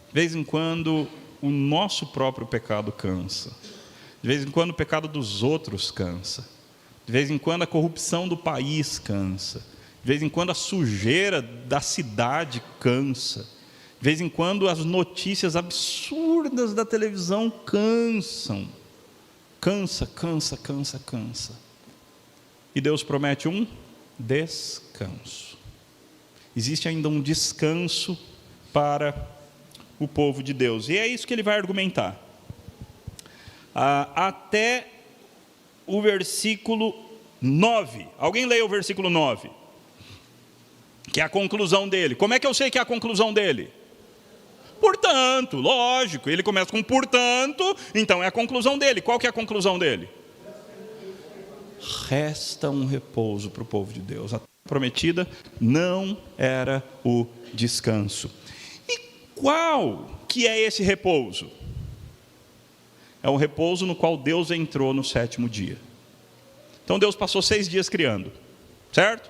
Speaker 2: De vez em quando o nosso próprio pecado cansa. De vez em quando o pecado dos outros cansa. De vez em quando a corrupção do país cansa. De vez em quando a sujeira da cidade cansa. De vez em quando as notícias absurdas da televisão cansam. Cansa. E Deus promete um descanso. Existe ainda um descanso para o povo de Deus. E é isso que ele vai argumentar. Até o versículo 9. Alguém leia o versículo 9. Que é a conclusão dele. Como é que eu sei que é a conclusão dele? Portanto, lógico. Ele começa com portanto, então é a conclusão dele. Qual que é a conclusão dele? Resta um repouso para o povo de Deus. A terra prometida não era o descanso. E qual que é esse repouso? É um repouso no qual Deus entrou no 7º dia. Então Deus passou 6 dias criando, certo?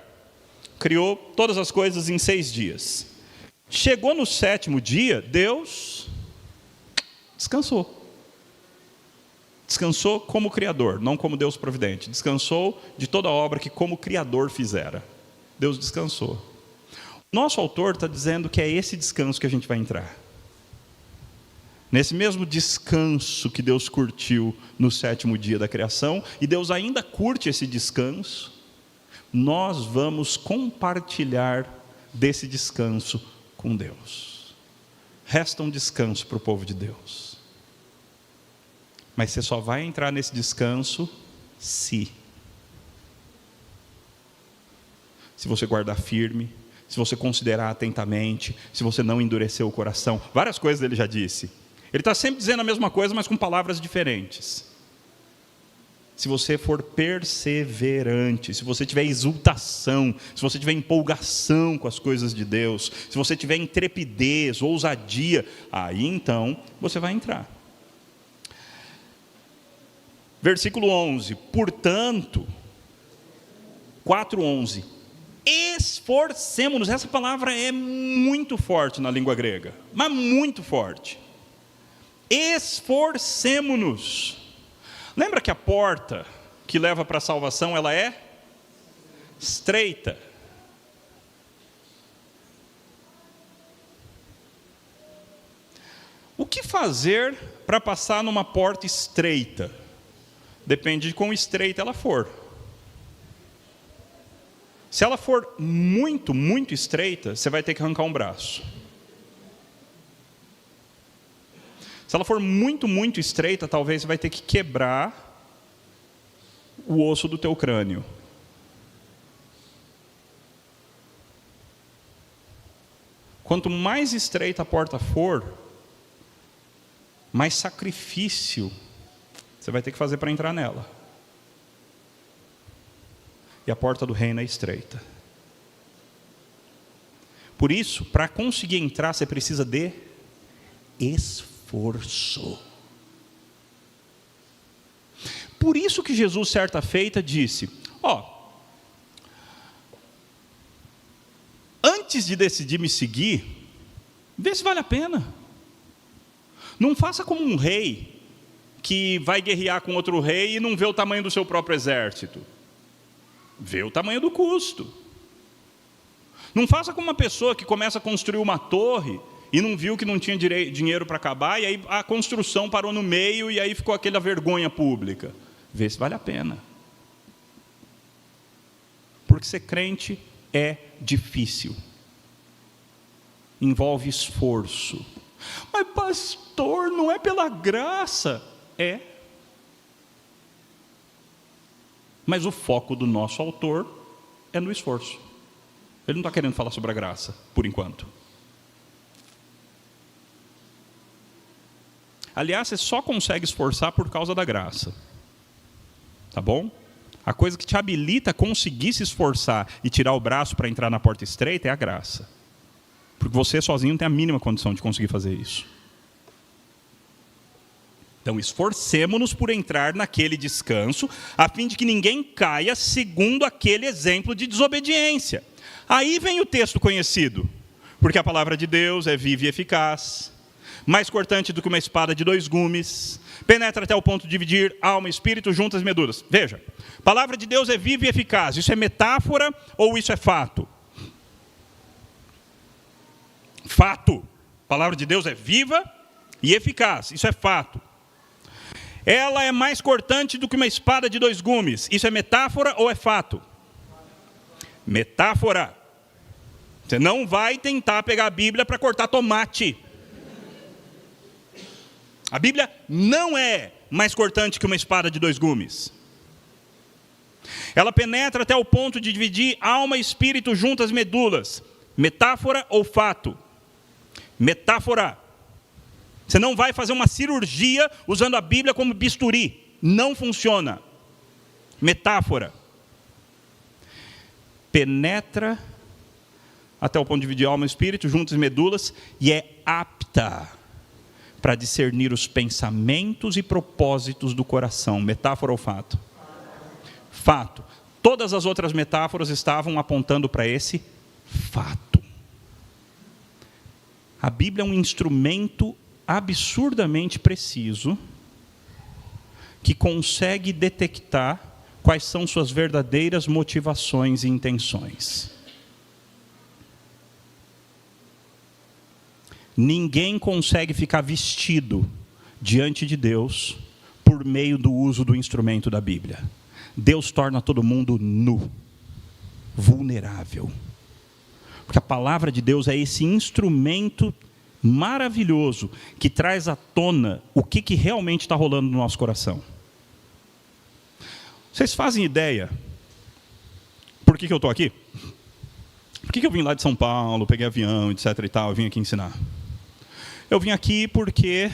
Speaker 2: Criou todas as coisas em 6 dias. Chegou no 7º dia, Deus descansou. Descansou como Criador, não como Deus providente. Descansou de toda a obra que como Criador fizera. Deus descansou. Nosso autor está dizendo que é esse descanso que a gente vai entrar. Nesse mesmo descanso que Deus curtiu no 7º dia da criação, e Deus ainda curte esse descanso, nós vamos compartilhar desse descanso com Deus. Resta um descanso para o povo de Deus. Mas você só vai entrar nesse descanso se você guardar firme, se você considerar atentamente, se você não endurecer o coração. Várias coisas ele já disse. Ele está sempre dizendo a mesma coisa, mas com palavras diferentes. Se você for perseverante, se você tiver exultação, se você tiver empolgação com as coisas de Deus, se você tiver intrepidez, ousadia, aí então você vai entrar. Versículo 11, portanto, 4:11, esforcemo-nos. Essa palavra é muito forte na língua grega, mas muito forte. Esforcemo-nos. Lembra que a porta que leva para a salvação, ela é estreita. O que fazer para passar numa porta estreita? Depende de quão estreita ela for. Se ela for muito, muito estreita, você vai ter que arrancar um braço. Se ela for muito, muito estreita, talvez você vai ter que quebrar o osso do teu crânio. Quanto mais estreita a porta for, mais sacrifício você vai ter que fazer para entrar nela. E a porta do reino é estreita. Por isso, para conseguir entrar, você precisa de esforço. Por isso que Jesus, certa feita, disse: antes de decidir me seguir, vê se vale a pena. Não faça como um rei que vai guerrear com outro rei e não vê o tamanho do seu próprio exército. Vê o tamanho do custo. Não faça como uma pessoa que começa a construir uma torre e não viu que não tinha dinheiro para acabar, e aí a construção parou no meio e aí ficou aquela vergonha pública. Vê se vale a pena. Porque ser crente é difícil. Envolve esforço. Mas pastor, não é pela graça. É. Mas o foco do nosso autor é no esforço. Ele não está querendo falar sobre a graça, por enquanto. Aliás, você só consegue esforçar por causa da graça. Tá bom? A coisa que te habilita a conseguir se esforçar e tirar o braço para entrar na porta estreita é a graça. Porque você sozinho não tem a mínima condição de conseguir fazer isso. Então, esforcemo-nos por entrar naquele descanso, a fim de que ninguém caia segundo aquele exemplo de desobediência. Aí vem o texto conhecido, porque a palavra de Deus é viva e eficaz, mais cortante do que uma espada de 2 gumes, penetra até o ponto de dividir alma e espírito, juntas e medulas. Veja, a palavra de Deus é viva e eficaz. Isso é metáfora ou isso é fato? Fato. A palavra de Deus é viva e eficaz. Isso é fato. Ela é mais cortante do que uma espada de 2 gumes. Isso é metáfora ou é fato? Metáfora. Você não vai tentar pegar a Bíblia para cortar tomate. A Bíblia não é mais cortante que uma espada de 2 gumes. Ela penetra até o ponto de dividir alma e espírito juntas medulas. Metáfora ou fato? Metáfora. Você não vai fazer uma cirurgia usando a Bíblia como bisturi. Não funciona. Metáfora. Penetra até o ponto de dividir alma e espírito, juntas e medulas, e é apta para discernir os pensamentos e propósitos do coração. Metáfora ou fato? Fato. Todas as outras metáforas estavam apontando para esse fato. A Bíblia é um instrumento absurdamente preciso que consegue detectar quais são suas verdadeiras motivações e intenções. Ninguém consegue ficar vestido diante de Deus por meio do uso do instrumento da Bíblia. Deus torna todo mundo nu, vulnerável. Porque a palavra de Deus é esse instrumento maravilhoso que traz à tona o que realmente está rolando no nosso coração. Vocês fazem ideia por que eu estou aqui? Por que eu vim lá de São Paulo, peguei avião, etc. e tal, eu vim aqui ensinar? Eu vim aqui porque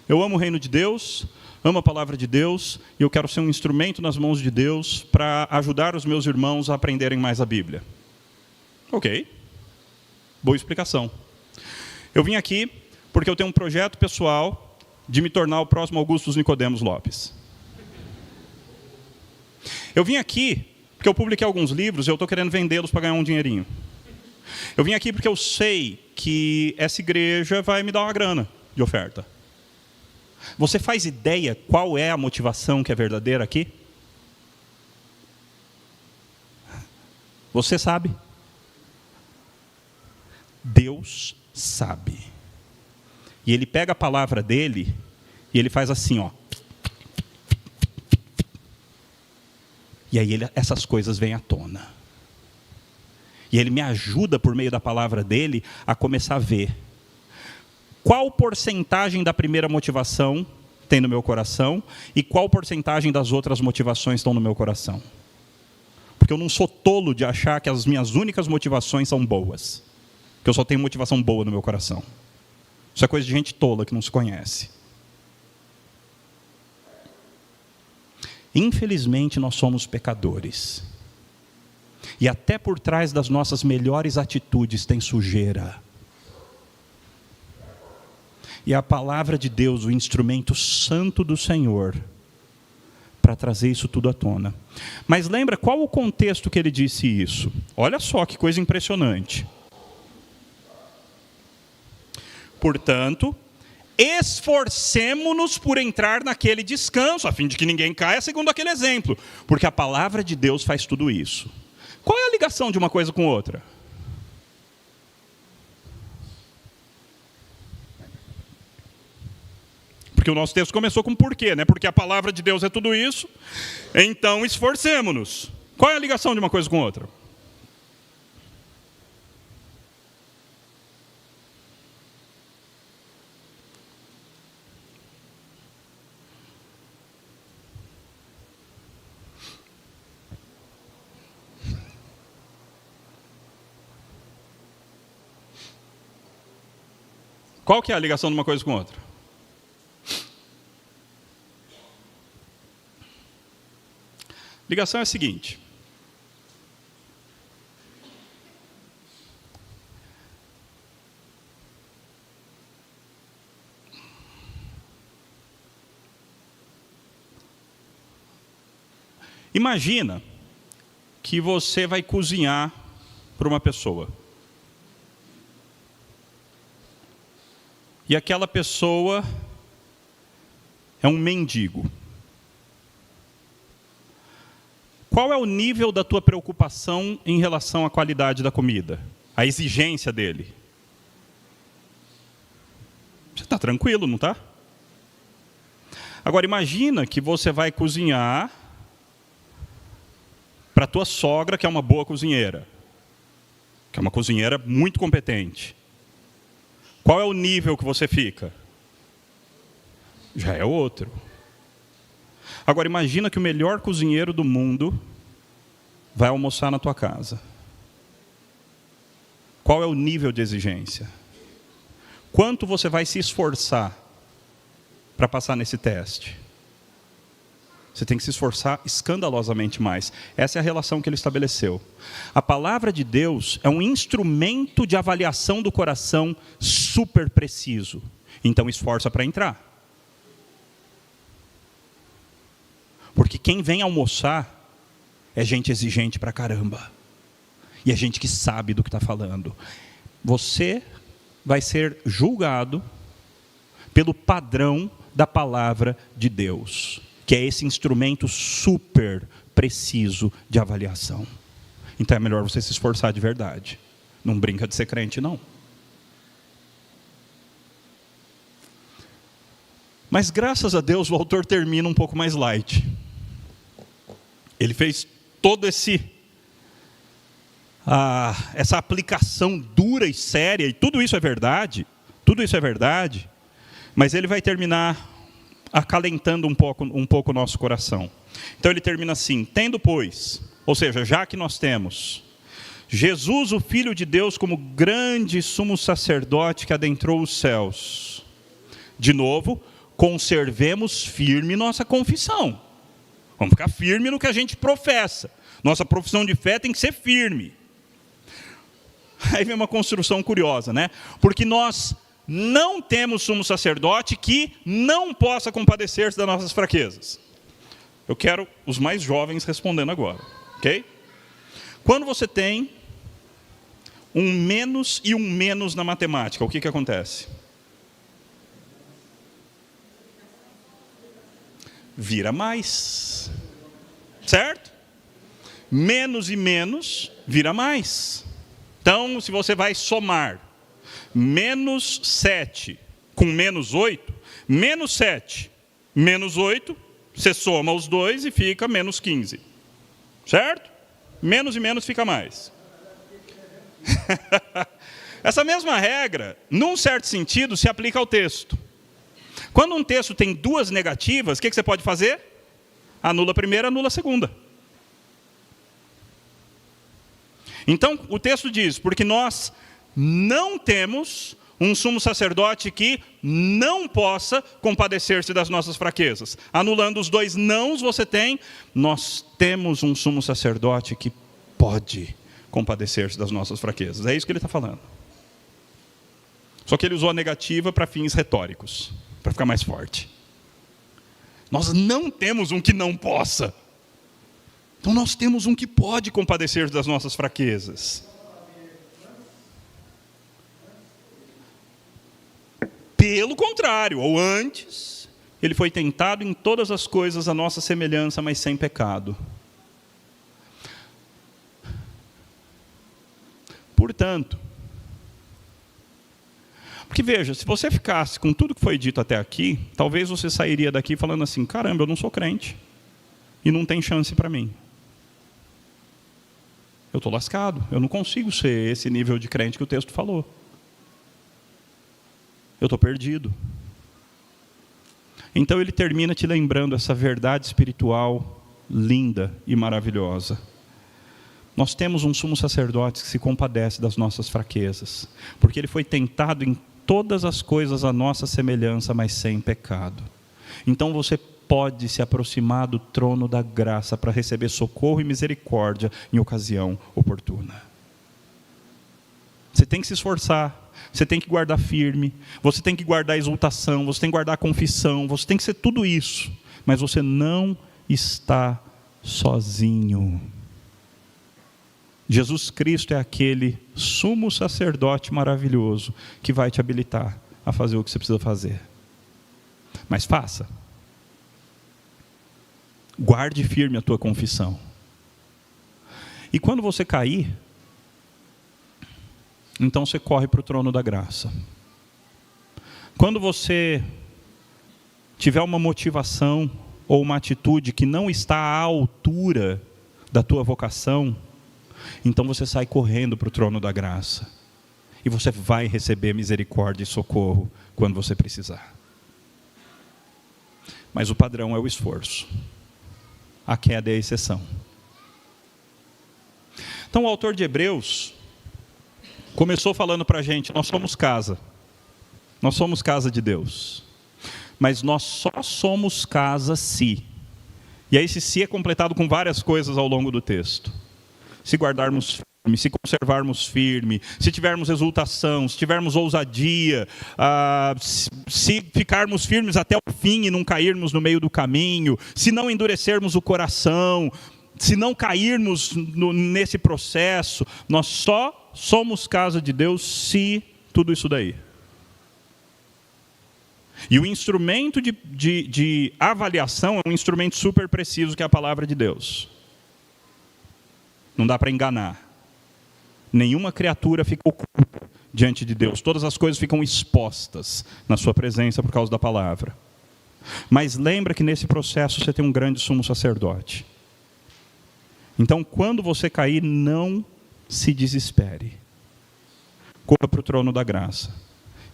Speaker 2: eu amo o reino de Deus, amo a palavra de Deus, e eu quero ser um instrumento nas mãos de Deus para ajudar os meus irmãos a aprenderem mais a Bíblia. Ok, boa explicação. Eu vim aqui porque eu tenho um projeto pessoal de me tornar o próximo Augustus Nicodemos Lopes. Eu vim aqui porque eu publiquei alguns livros e eu estou querendo vendê-los para ganhar um dinheirinho. Eu vim aqui porque eu sei que essa igreja vai me dar uma grana de oferta. Você faz ideia qual é a motivação que é verdadeira aqui? Você sabe? Deus sabe. E Ele pega a palavra dele e Ele faz assim, ó. E aí essas coisas vêm à tona. E Ele me ajuda, por meio da palavra dele, a começar a ver qual porcentagem da primeira motivação tem no meu coração e qual porcentagem das outras motivações estão no meu coração. Porque eu não sou tolo de achar que as minhas únicas motivações são boas. Que eu só tenho motivação boa no meu coração. Isso é coisa de gente tola que não se conhece. Infelizmente, nós somos pecadores. E até por trás das nossas melhores atitudes tem sujeira. E a palavra de Deus, o instrumento santo do Senhor, para trazer isso tudo à tona. Mas lembra qual o contexto que ele disse isso? Olha só que coisa impressionante. Portanto, esforcemo-nos por entrar naquele descanso, a fim de que ninguém caia segundo aquele exemplo. Porque a palavra de Deus faz tudo isso. Qual é a ligação de uma coisa com outra? Porque o nosso texto começou com porquê, né? Porque a palavra de Deus é tudo isso, então esforcemo-nos. Qual é a ligação de uma coisa com outra? Qual que é a ligação de uma coisa com outra? Ligação é a seguinte. Imagina que você vai cozinhar para uma pessoa. E aquela pessoa é um mendigo. Qual é o nível da tua preocupação em relação à qualidade da comida? A exigência dele? Você está tranquilo, não está? Agora imagina que você vai cozinhar para a tua sogra, que é uma boa cozinheira. Que é uma cozinheira muito competente. Qual é o nível que você fica? Já é outro. Agora imagina que o melhor cozinheiro do mundo vai almoçar na tua casa. Qual é o nível de exigência? Quanto você vai se esforçar para passar nesse teste? Você tem que se esforçar escandalosamente mais. Essa é a relação que ele estabeleceu. A palavra de Deus é um instrumento de avaliação do coração super preciso. Então esforça para entrar. Porque quem vem almoçar é gente exigente pra caramba. E é gente que sabe do que está falando. Você vai ser julgado pelo padrão da palavra de Deus, que é esse instrumento super preciso de avaliação. Então é melhor você se esforçar de verdade. Não brinca de ser crente, não. Mas graças a Deus o autor termina um pouco mais light. Ele fez todo essa aplicação dura e séria, e tudo isso é verdade, mas ele vai terminar acalentando um pouco o nosso coração. Então ele termina assim: tendo, pois, ou seja, já que nós temos Jesus, o Filho de Deus, como grande sumo sacerdote que adentrou os céus, de novo, conservemos firme nossa confissão. Vamos ficar firme no que a gente professa. Nossa profissão de fé tem que ser firme. Aí vem uma construção curiosa, né? Porque nós não temos sumo sacerdote que não possa compadecer-se das nossas fraquezas. Eu quero os mais jovens respondendo agora, ok? Quando você tem um menos e um menos na matemática, o que acontece? Vira mais, certo? Menos e menos vira mais. Então, se você vai somar menos 7 com menos 8, menos 7, menos 8, você soma os dois e fica menos 15. Certo? Menos e menos fica mais. Essa mesma regra, num certo sentido, se aplica ao texto. Quando um texto tem duas negativas, o que você pode fazer? Anula a primeira, anula a segunda. Então, o texto diz: porque nós não temos um sumo sacerdote que não possa compadecer-se das nossas fraquezas. Anulando os dois nãos, você tem: nós temos um sumo sacerdote que pode compadecer-se das nossas fraquezas. É isso que ele está falando. Só que ele usou a negativa para fins retóricos, para ficar mais forte. Nós não temos um que não possa. Então nós temos um que pode compadecer das nossas fraquezas. Pelo contrário, ou antes, ele foi tentado em todas as coisas à nossa semelhança, mas sem pecado. Portanto, porque veja, se você ficasse com tudo que foi dito até aqui, talvez você sairia daqui falando assim: caramba, eu não sou crente, e não tem chance para mim. Eu estou lascado, eu não consigo ser esse nível de crente que o texto falou. Eu estou perdido. Então ele termina te lembrando essa verdade espiritual linda e maravilhosa. Nós temos um sumo sacerdote que se compadece das nossas fraquezas, porque ele foi tentado em todas as coisas à nossa semelhança, mas sem pecado. Então você pode se aproximar do trono da graça para receber socorro e misericórdia em ocasião oportuna. Você tem que se esforçar, você tem que guardar firme, você tem que guardar a exultação, você tem que guardar a confissão, você tem que ser tudo isso, mas você não está sozinho. Jesus Cristo é aquele sumo sacerdote maravilhoso que vai te habilitar a fazer o que você precisa fazer. Mas faça. Guarde firme a tua confissão. E quando você cair, então você corre para o trono da graça. Quando você tiver uma motivação ou uma atitude que não está à altura da tua vocação, então você sai correndo para o trono da graça. E você vai receber misericórdia e socorro quando você precisar. Mas o padrão é o esforço. A queda é a exceção. Então o autor de Hebreus começou falando para a gente, nós somos casa. Nós somos casa de Deus. Mas nós só somos casa se. E aí esse se é completado com várias coisas ao longo do texto. Se guardarmos firme, se conservarmos firme, se tivermos exultação, se tivermos ousadia, se ficarmos firmes até o fim e não cairmos no meio do caminho, se não endurecermos o coração, se não cairmos nesse processo, nós só somos casa de Deus se tudo isso daí. E o instrumento de avaliação é um instrumento super preciso que é a palavra de Deus. Não dá para enganar. Nenhuma criatura fica oculta diante de Deus. Todas as coisas ficam expostas na sua presença por causa da palavra. Mas lembra que nesse processo você tem um grande sumo sacerdote. Então quando você cair, não se desespere. Corra para o trono da graça.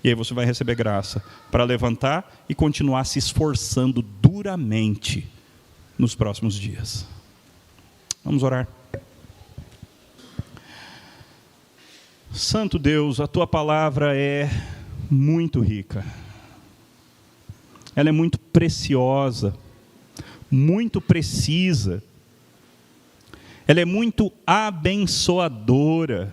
Speaker 2: E aí você vai receber graça para levantar e continuar se esforçando duramente nos próximos dias. Vamos orar. Santo Deus, a tua palavra é muito rica. Ela é muito preciosa, muito precisa. Ela é muito abençoadora.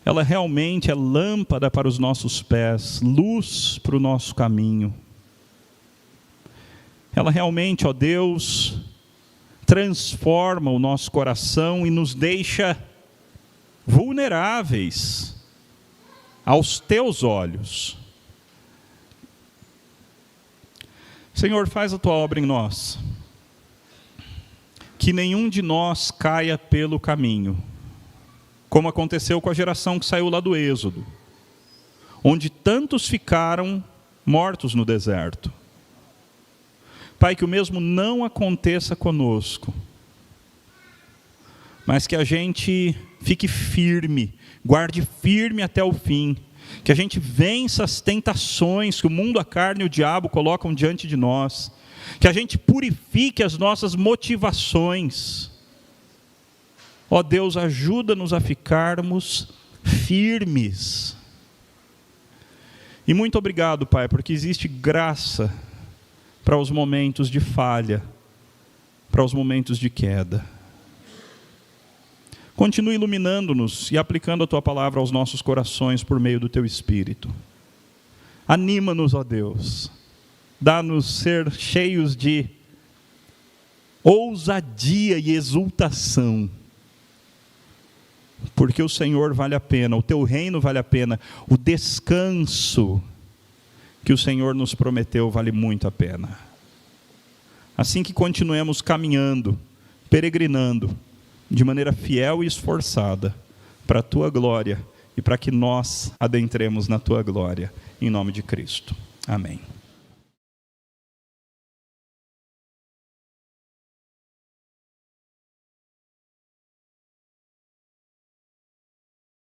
Speaker 2: Ela realmente é lâmpada para os nossos pés, luz para o nosso caminho. Ela realmente, ó Deus, transforma o nosso coração e nos deixa vulneráveis aos teus olhos. Senhor, faz a tua obra em nós. Que nenhum de nós caia pelo caminho, como aconteceu com a geração que saiu lá do Êxodo, onde tantos ficaram mortos no deserto. Pai, que o mesmo não aconteça conosco, mas que a gente fique firme, guarde firme até o fim, que a gente vença as tentações que o mundo, a carne e o diabo colocam diante de nós, que a gente purifique as nossas motivações. Ó Deus, ajuda-nos a ficarmos firmes. E muito obrigado, Pai, porque existe graça para os momentos de falha, para os momentos de queda. Continue iluminando-nos e aplicando a Tua palavra aos nossos corações por meio do Teu Espírito. Anima-nos, ó Deus. Dá-nos ser cheios de ousadia e exultação. Porque o Senhor vale a pena, o Teu reino vale a pena, o descanso que o Senhor nos prometeu vale muito a pena. Assim que continuemos caminhando, peregrinando, de maneira fiel e esforçada, para a Tua glória e para que nós adentremos na Tua glória, em nome de Cristo. Amém.